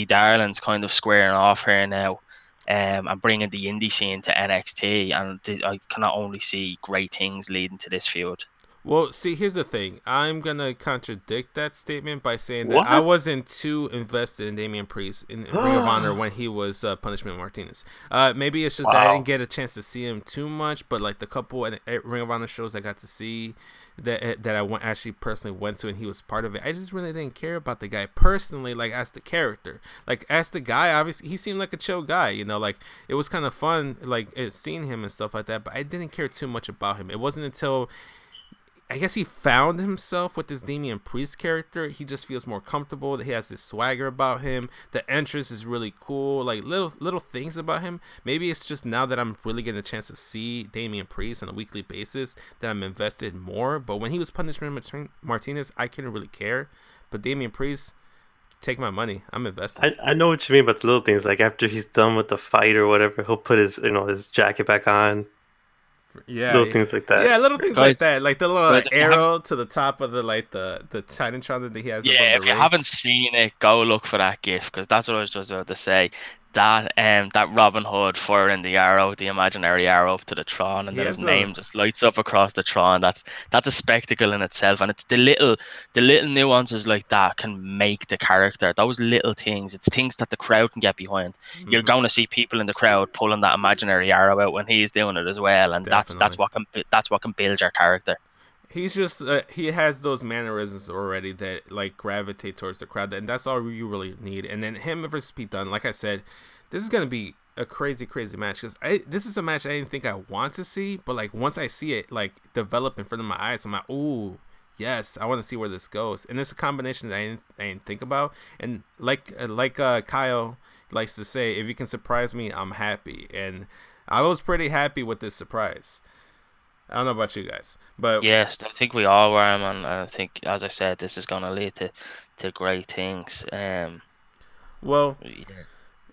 darlings kind of squaring off here now, and bringing the indie scene to NXT. And I cannot only see great things leading to this feud. Well, see, here's the thing. I'm going to contradict that statement by saying that What? I wasn't too invested in Damian Priest in Ring of Honor when he was Punishment Martinez. Maybe it's just that I didn't get a chance to see him too much, but like the couple Ring of Honor shows I got to see that I actually personally went to and he was part of it, I just really didn't care about the guy personally, like as the character. Like as the guy, obviously, he seemed like a chill guy, like it was kind of fun, like seeing him and stuff like that, but I didn't care too much about him. It wasn't until I guess he found himself with this Damian Priest character. He just feels more comfortable. He has this swagger about him. The entrance is really cool. Like little things about him. Maybe it's just now that I'm really getting a chance to see Damian Priest on a weekly basis that I'm invested more. But when he was Punishment Martinez, I couldn't really care. But Damian Priest, take my money. I'm invested. I know what you mean about the little things. Like after he's done with the fight or whatever, he'll put his jacket back on. Yeah, little things like that. Yeah, little things guys, like that, like the little guys, arrow to the top of the Titantron that he has. Yeah, if the you ring. haven't seen it, go look for that GIF, because that's what I was just about to say. That Robin Hood firing the arrow, the imaginary arrow up to the Tron, and then his name just lights up across the Tron. That's a spectacle in itself, and it's the little nuances like that can make the character. Those little things, it's things that the crowd can get behind. Mm-hmm. You're going to see people in the crowd pulling that imaginary arrow out when he's doing it as well, and that's what can build your character. He's just he has those mannerisms already that like gravitate towards the crowd, and that's all you really need. And then him versus Pete Dunne, like I said, this is gonna be a crazy match, because this is a match I didn't think I want to see, but like once I see it like develop in front of my eyes, I'm like, ooh, yes, I want to see where this goes. And it's a combination that I didn't think about. And like Kyle likes to say, if you can surprise me, I'm happy. And I was pretty happy with this surprise. I don't know about you guys, but Yes, I think we all were, man. And I think, as I said, this is going to lead to great things. well, Yeah.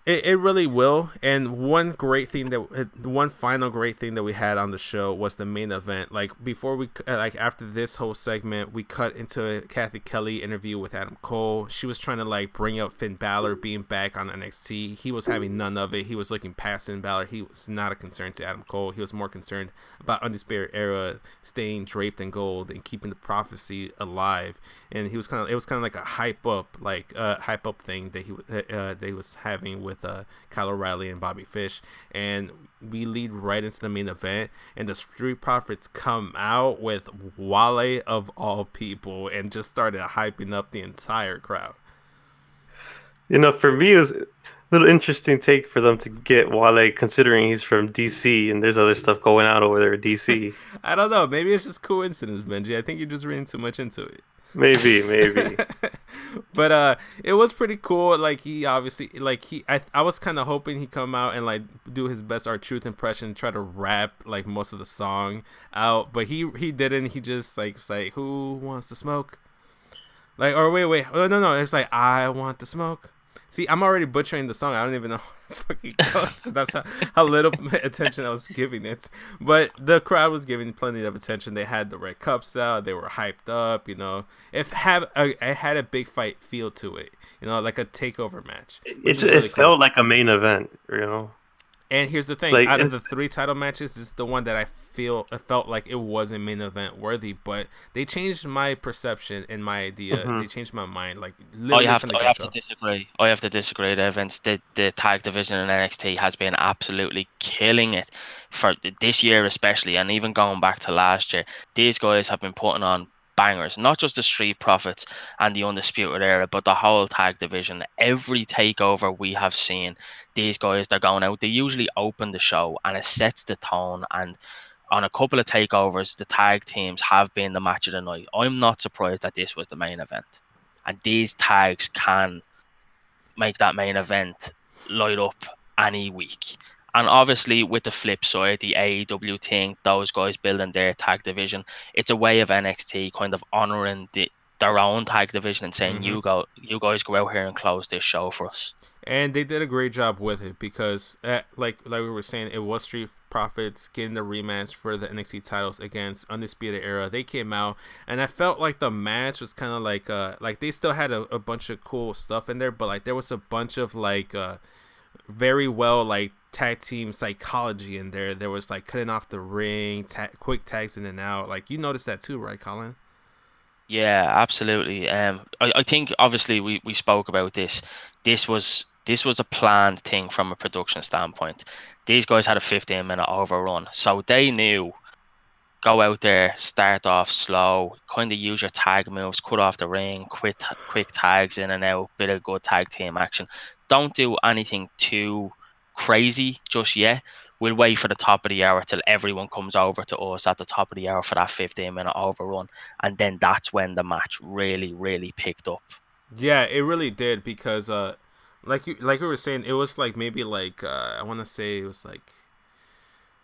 it really will. And one final great thing that we had on the show was the main event. Like before like after this whole segment, we cut into a Kathy Kelly interview with Adam Cole. She was trying to like bring up Finn Balor being back on NXT. He was having none of it. He was looking past Finn Balor. He was not a concern to Adam Cole. He was more concerned about Undisputed Era staying draped in gold and keeping the prophecy alive. And it was kind of like a hype up thing that he was having with Kyle O'Reilly and Bobby Fish. And we lead right into the main event, and the Street Profits come out with Wale of all people and just started hyping up the entire crowd. For me, it was a little interesting take for them to get Wale, considering he's from DC and there's other stuff going on over there in DC. I don't know. Maybe it's just coincidence, Benji. I think you're just reading too much into it. Maybe, maybe. But it was pretty cool. Like he obviously I was kind of hoping he'd come out and like do his best R-Truth impression, try to rap like most of the song out, but he didn't. He just like was like, who wants to smoke? Like, or wait, oh, no, it's like, I want the smoke. See, I'm already butchering the song. I don't even know how it fucking goes. That's how little attention I was giving it. But the crowd was giving plenty of attention. They had the red cups out. They were hyped up. It had a big fight feel to it. Like a takeover match. It really felt like a main event. And here's the thing: like, out of the 3 title matches, this is the one that I felt like it wasn't main event worthy. But they changed my perception and my idea. Mm-hmm. They changed my mind. Like I literally have from to, the I have get to go. disagree. I have to disagree, Evans. The tag division in NXT has been absolutely killing it for this year, especially, and even going back to last year. These guys have been putting on bangers, not just the Street Profits and the Undisputed Era, but the whole tag division. Every takeover we have seen, these guys, they're going out. They usually open the show, and it sets the tone. And on a couple of takeovers, the tag teams have been the match of the night. I'm not surprised that this was the main event, and these tags can make that main event light up any week. And obviously, with the flip side, the AEW thing, those guys building their tag division, it's a way of NXT kind of honoring their own tag division and saying, Mm-hmm. you guys go out here and close this show for us. And they did a great job with it because, like we were saying, it was Street Profits getting the rematch for the NXT titles against Undisputed Era. They came out, and I felt like the match was kind of like they still had a bunch of cool stuff in there, but like there was a bunch of very well like tag team psychology in there. There was like cutting off the ring, quick tags in and out. Like you noticed that too, right, Colin? Yeah, absolutely. I think obviously we spoke about this. This was a planned thing from a production standpoint. These guys had a 15-minute overrun, so they knew, go out there, start off slow, kind of use your tag moves, cut off the ring, quick tags in and out, bit of good tag team action. Don't do anything too crazy just yet. We'll wait for the top of the hour till everyone comes over to us at the top of the hour for that 15-minute overrun, and then that's when the match really, really picked up. Yeah, it really did because like we were saying, it was like maybe I want to say it was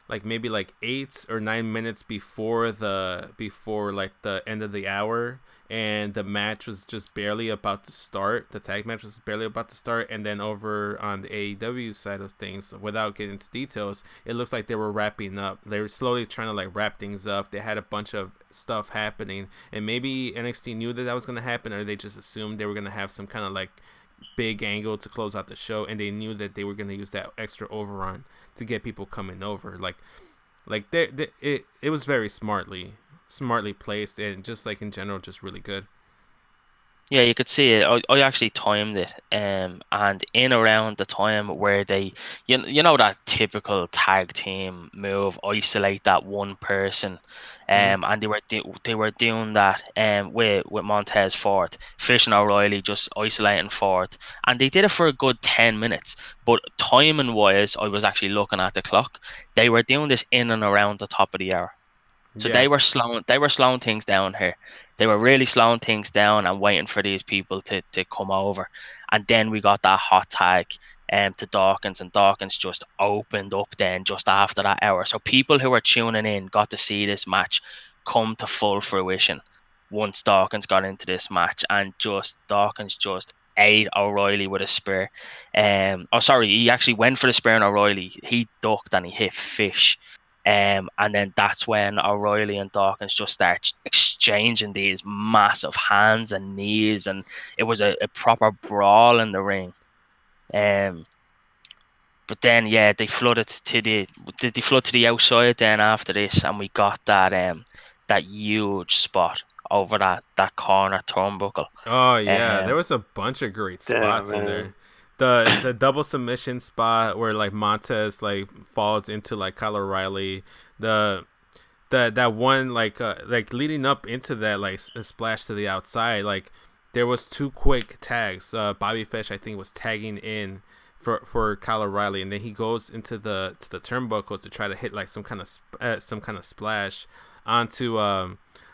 like maybe like 8 or 9 minutes before like the end of the hour, and the match was just barely about to start. The tag match was barely about to start, and then over on the AEW side of things, without getting into details, it looks like they were wrapping up. They were slowly trying to like wrap things up. They had a bunch of stuff happening, and maybe NXT knew that was going to happen, or they just assumed they were going to have some kind of like big angle to close out the show, and they knew that they were going to use that extra overrun to get people coming over. It was very smartly placed, and just like in general, just really good. Yeah, you could see it. I actually timed it, and in around the time where you know that typical tag team move, isolate that one person, Mm-hmm. and they were doing that, with Montez Ford, Fish and O'Reilly just isolating Ford, and they did it for a good 10 minutes. But timing wise, I was actually looking at the clock. They were doing this in and around the top of the hour. So Yeah, they were slowing things down here. They were really slowing things down and waiting for these people to come over. And then we got that hot tag to Dawkins, and Dawkins just opened up then just after that hour. So people who were tuning in got to see this match come to full fruition once Dawkins got into this match, and just Dawkins just ate O'Reilly with a spear. He actually went for the spear on O'Reilly. He ducked and he hit Fish. And then that's when O'Reilly and Dawkins just start exchanging these massive hands and knees, and it was a proper brawl in the ring. But then they flooded to the outside then after this, and we got that huge spot over that corner turnbuckle. Oh yeah, there was a bunch of great spots in there. The double submission spot where like Montez like falls into like Kyle O'Reilly. That one like leading up into that like a splash to the outside, like there was 2 quick tags. Bobby Fish I think was tagging in for Kyle O'Reilly, and then he goes into the turnbuckle to try to hit like some kind of splash onto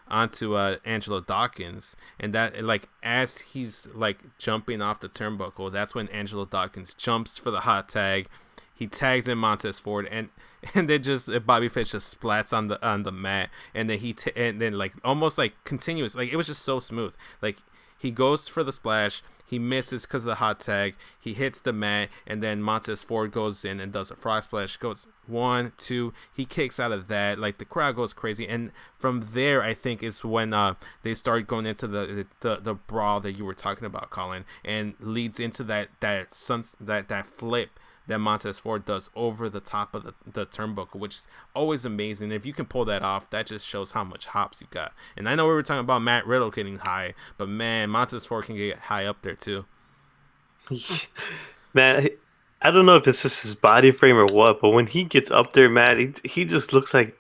Angelo Dawkins, and that like as he's like jumping off the turnbuckle, that's when Angelo Dawkins jumps for the hot tag. He tags in Montez Ford, and then just Bobby Fish just splats on the mat, and then and then like almost like continuous, like it was just so smooth. Like he goes for the splash, he misses because of the hot tag, he hits the mat, and then Montez Ford goes in and does a frog splash. Goes 1, 2, he kicks out of that. Like the crowd goes crazy, and from there I think is when they start going into the brawl that you were talking about, Colin, and leads into that flip that Montez Ford does over the top of the turnbuckle, which is always amazing. If you can pull that off, that just shows how much hops you got. And I know we were talking about Matt Riddle getting high, but man, Montez Ford can get high up there too. Man, I don't know if it's just his body frame or what, but when he gets up there, man, he just looks like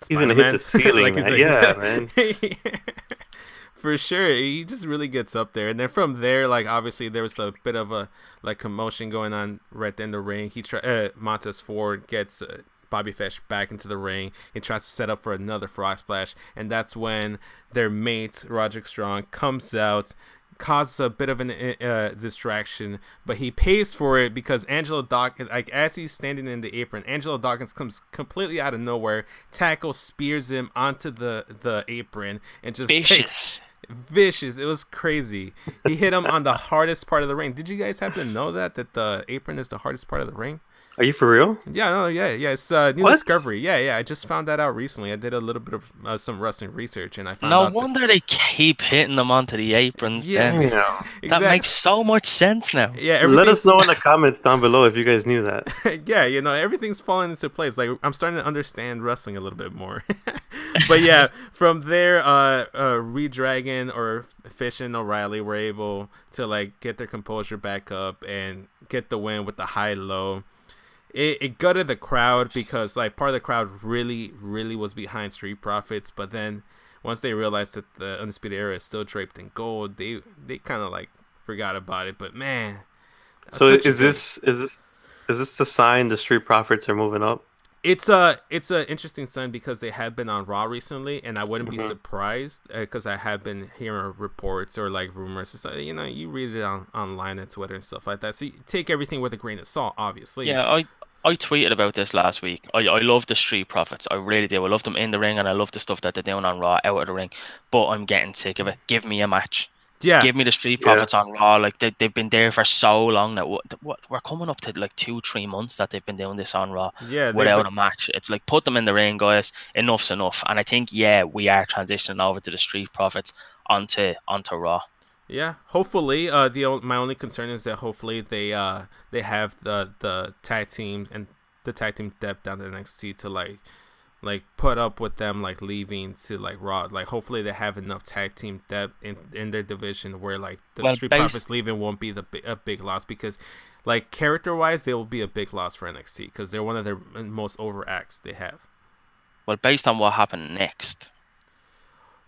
he's going to hit the ceiling. Man. For sure, he just really gets up there, and then from there, like obviously there was a bit of a like commotion going on right in the ring. Montez Ford gets Bobby Fish back into the ring. He tries to set up for another frog splash, and that's when their mate Roderick Strong comes out, causes a bit of an distraction, but he pays for it because Angelo Dawkins, like as he's standing in the apron, Angelo Dawkins comes completely out of nowhere, tackles, spears him onto the apron, and just vicious. It was crazy. He hit him on the hardest part of the ring. Did you guys happen to know that the apron is the hardest part of the ring? Are you for real? Yeah, it's new discovery. Yeah, I just found that out recently. I did a little bit of some wrestling research, and I found out. No wonder they keep hitting them onto the aprons. Yeah, then. Exactly. That makes so much sense now. Yeah, let us know in the comments down below if you guys knew that. Yeah, everything's falling into place. Like I'm starting to understand wrestling a little bit more. But yeah, from there, Redragon or Fish and O'Reilly were able to like get their composure back up and get the win with the high-low. It gutted the crowd because like part of the crowd really, really was behind Street Profits, but then once they realized that the Undisputed Era is still draped in gold, they kind of like forgot about it. But man, so is this the sign the Street Profits are moving up? It's a interesting sign because they have been on Raw recently, and I wouldn't be surprised because I have been hearing reports or like rumors and stuff. You read it online and Twitter and stuff like that. So you take everything with a grain of salt, obviously. Yeah, I tweeted about this last week. I love the Street Profits. I really do. I love them in the ring, and I love the stuff that they're doing on Raw out of the ring. But I'm getting sick of it. Give me a match. Yeah. Give me the Street Profits on Raw. Like they've been there for so long now. We're coming up to like 2-3 months that they've been doing this on Raw without a match. It's like put them in the ring, guys. Enough's enough. And I think we are transitioning over to the Street Profits onto Raw. Yeah, hopefully. My only concern is that hopefully they have the tag teams and the tag team depth down to NXT to like put up with them like leaving to like Raw. Like hopefully they have enough tag team depth in their division where like the Street Profits leaving won't be a big loss, because like character wise they will be a big loss for NXT because they're one of their most over acts they have. Well, based on what happened next,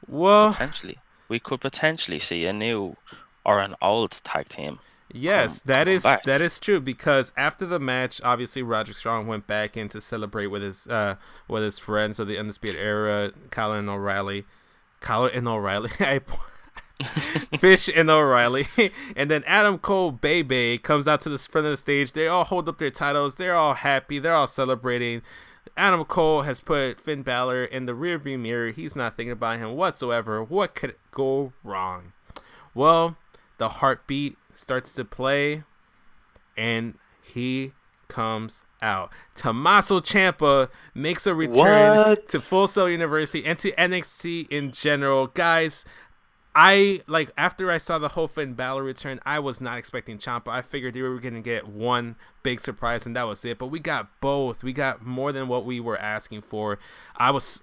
we could potentially see a new or an old tag team. Yes, that is true, because after the match, obviously Roderick Strong went back in to celebrate with his friends of the Undisputed Era, Colin and O'Reilly. Fish and O'Reilly. And then Adam Cole Bebe comes out to the front of the stage. They all hold up their titles. They're all happy. They're all celebrating. Adam Cole has put Finn Balor in the rearview mirror. He's not thinking about him whatsoever. What could go wrong? Well, the heartbeat starts to play, and he comes out. Tommaso Ciampa makes a return to Full Sail University and to NXT in general. Guys, after I saw the whole Finn Balor return, I was not expecting Ciampa. I figured they were going to get one big surprise and that was it. But we got both. We got more than what we were asking for. I was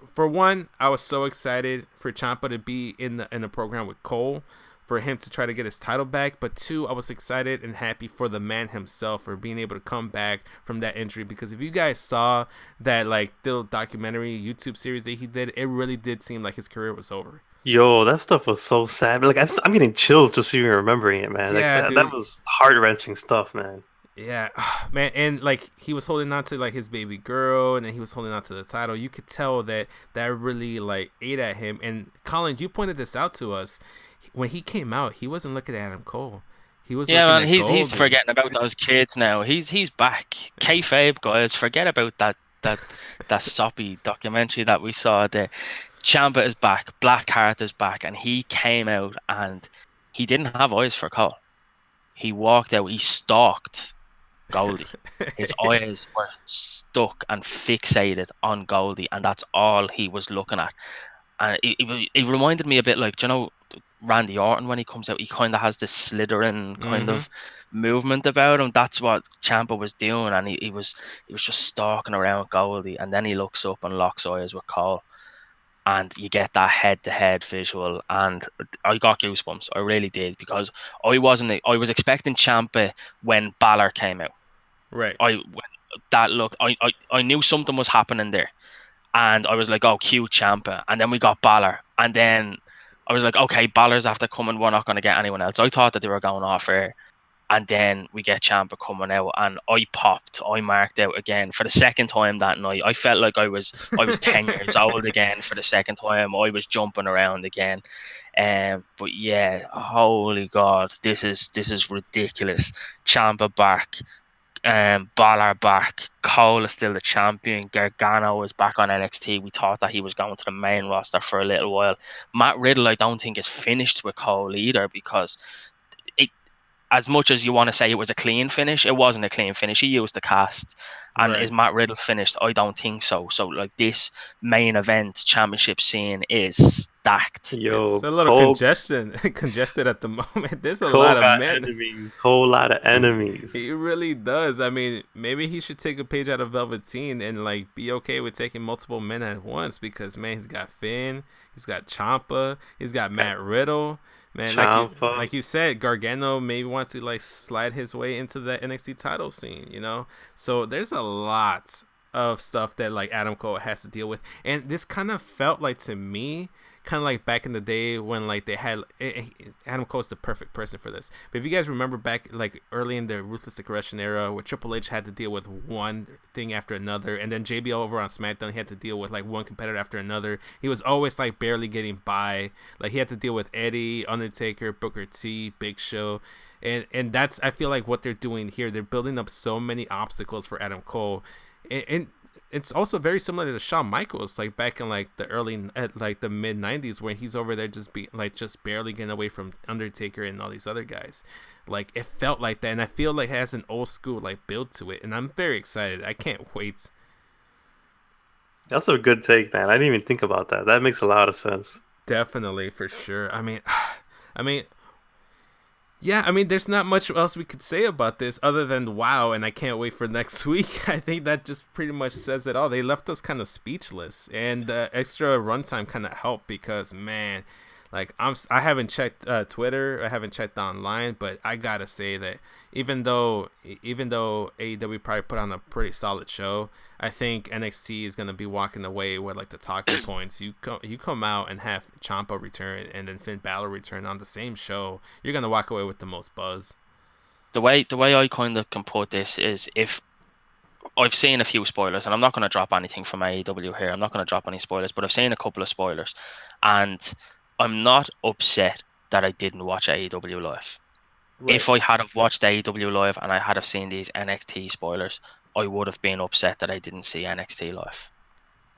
so excited for Ciampa to be in the program with Cole, for him to try to get his title back. But two, I was excited and happy for the man himself for being able to come back from that injury. Because if you guys saw that little documentary YouTube series that he did, it really did seem like his career was over. Yo, that stuff was so sad. Like I'm getting chills just even remembering it, man. Yeah, that was heart-wrenching stuff, man. Yeah, man, and he was holding on to his baby girl, and then he was holding on to the title. You could tell that really ate at him. And Colin, you pointed this out to us. When he came out, he wasn't looking at Adam Cole. He was looking at Goldie. He's forgetting about those kids now. He's back. Kayfabe, guys, forget about that soppy documentary that we saw there. Ciampa is back. Blackheart is back, and he came out and he didn't have eyes for Cole. He walked out. He stalked Goldie. His eyes were stuck and fixated on Goldie, and that's all he was looking at. And it reminded me a bit like, Randy Orton when he comes out, he kind of has this slithering kind of movement about him. That's what Ciampa was doing, and he was just stalking around Goldie, and then he looks up and locks eyes with Cole, and you get that head-to-head visual, and I got goosebumps. I really did, because I was expecting Ciampa when Balor came out. Right. I knew something was happening there. And I was like, oh, cue Ciampa. And then we got Balor. And then I was like, okay, Balor's after coming. We're not going to get anyone else. I thought that they were going off air. And then we get Ciampa coming out. And I popped. I marked out again for the second time that night. I felt like I was 10 years old again for the second time. I was jumping around again. But yeah, holy God, this is ridiculous. Ciampa back. Balor back. Cole is still the champion. Gargano is back on NXT. We thought that he was going to the main roster for a little while. Matt Riddle, I don't think is finished with Cole either, because as much as you want to say it was a clean finish, it wasn't a clean finish. He used the cast. And Right. Is Matt Riddle finished? I don't think so. So this main event championship scene is stacked. Yo, It's a little congested at the moment. There's a lot of men. Enemies, whole lot of enemies. He really does. I mean, maybe he should take a page out of Velveteen and be okay with taking multiple men at once, because man, he's got Finn, he's got Ciampa, he's got Matt Riddle. Man, like you said, Gargano maybe wants to slide his way into the NXT title scene, So there's a lot of stuff that Adam Cole has to deal with, and this kind of felt to me, kind of like back in the day when they had Adam Cole's the perfect person for this. But if you guys remember back early in the Ruthless Aggression era, where Triple H had to deal with one thing after another, and then JBL over on SmackDown, he had to deal with one competitor after another. He was always barely getting by. He had to deal with Eddie, Undertaker, Booker T, Big Show. And that's, I feel what they're doing here. They're building up so many obstacles for Adam Cole. And it's also very similar to Shawn Michaels, back in the early, the mid 90s, where he's over there just just barely getting away from Undertaker and all these other guys. It felt like that, and I feel it has an old school build to it, and I'm very excited. I can't wait. That's a good take, man. I didn't even think about that. That makes a lot of sense. Definitely, for sure. I mean, yeah, there's not much else we could say about this other than wow, and I can't wait for next week. I think that just pretty much says it all. They left us kind of speechless, and extra runtime kind of helped, because man, I haven't checked Twitter, I haven't checked online, but I gotta say that even though AEW probably put on a pretty solid show, I think NXT is gonna be walking away with the talking points. You come out and have Ciampa return and then Finn Balor return on the same show, you're gonna walk away with the most buzz. The way I kind of can put this is, if I've seen a few spoilers, and I'm not going to drop anything from AEW here. I'm not going to drop any spoilers, but I've seen a couple of spoilers, and I'm not upset that I didn't watch AEW live. Right. If I had have watched AEW live and I had have seen these NXT spoilers, I would have been upset that I didn't see NXT live.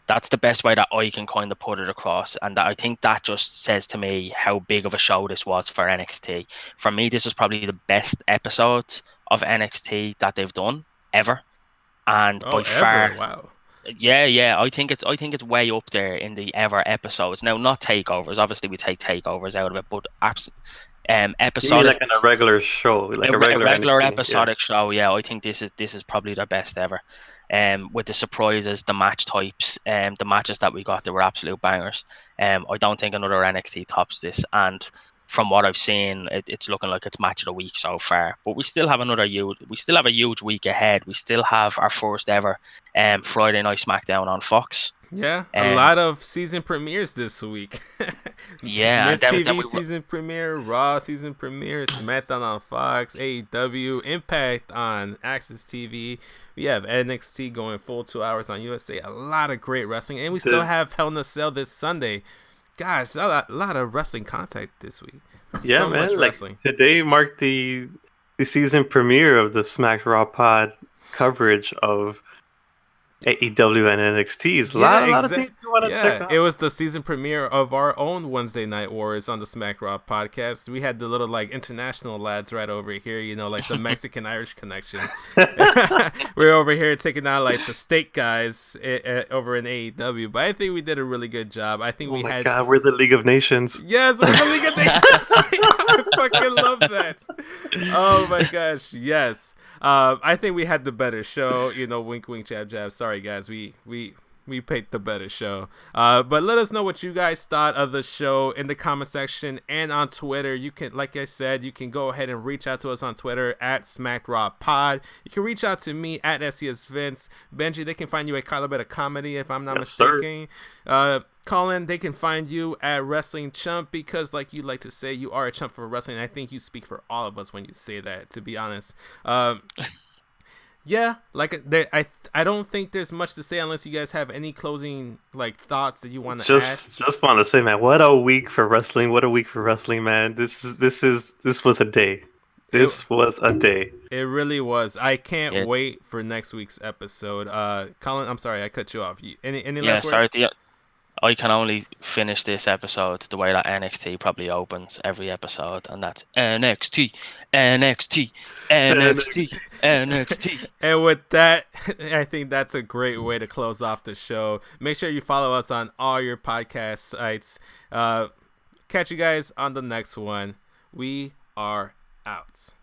That's the best way that I can kind of put it across, and that I think that just says to me how big of a show this was for NXT. For me, this was probably the best episode of NXT that they've done ever, and Oh, by ever? far, Wow. yeah. I think it's way up there in the ever episodes. Now, not takeovers. Obviously, we take takeovers out of it, but You mean episodic like in a regular show, like a a regular regular NXT? Yeah. episodic show, yeah, I think this is probably their best ever. With the surprises, the match types, the matches that we got, they were absolute bangers. I don't think another NXT tops this, and from what I've seen, it's looking like it's match of the week so far. But we still have a huge week ahead. We still have our first ever Friday Night SmackDown on Fox. Yeah, a Um, lot of season premieres this week. yeah, and Miss then TV we season premiere, Raw season premiere, SmackDown on Fox, AEW, Impact on Access TV. We have NXT going full 2 hours on USA. A lot of great wrestling, and we still The, have Hell in a Cell this Sunday. Gosh, a lot of wrestling content this week. yeah, So much man. Like wrestling. today marked the season premiere of the Smack Raw Pod coverage of AEW and NXT. Yeah, A lot of things you want to check yeah. It out. was the season premiere of our own Wednesday Night Wars on the Smack Raw podcast. We had the little like international lads right over here, like the Mexican Irish connection. We're over here taking on like the state guys over in AEW, but I think we did a really good job. I think Oh we my had. God, we're the League of Nations. Yes, we're the League of Nations. I fucking love that. Oh my gosh, yes. I think we had the better show. Wink, wink, jab, jab. Sorry, guys. We picked the better show. But let us know what you guys thought of the show in the comment section and on Twitter. You can, like I said, you can go ahead and reach out to us on Twitter at SmackRawPod. You can reach out to me at SES Vince. Benji, they can find you at Colin Comedy if I'm not Yes, sir. mistaken. Colin, they can find you at Wrestling Chump because, like you like to say, you are a chump for wrestling. I think you speak for all of us when you say that, to be honest. Yeah, like I don't think there's much to say unless you guys have any closing like thoughts that you want to add. Just want to say, man, what a week for wrestling! What a week for wrestling, man. This was a day. This was a day. It really was. I can't Yeah. wait for next week's episode. Colin, I'm sorry I cut you off. Any Yeah, last sorry. words? I can only finish this episode the way that NXT probably opens every episode, and that's NXT, NXT, NXT, NXT. And with that, I think that's a great way to close off the show. Make sure you follow us on all your podcast sites. Catch you guys on the next one. We are out.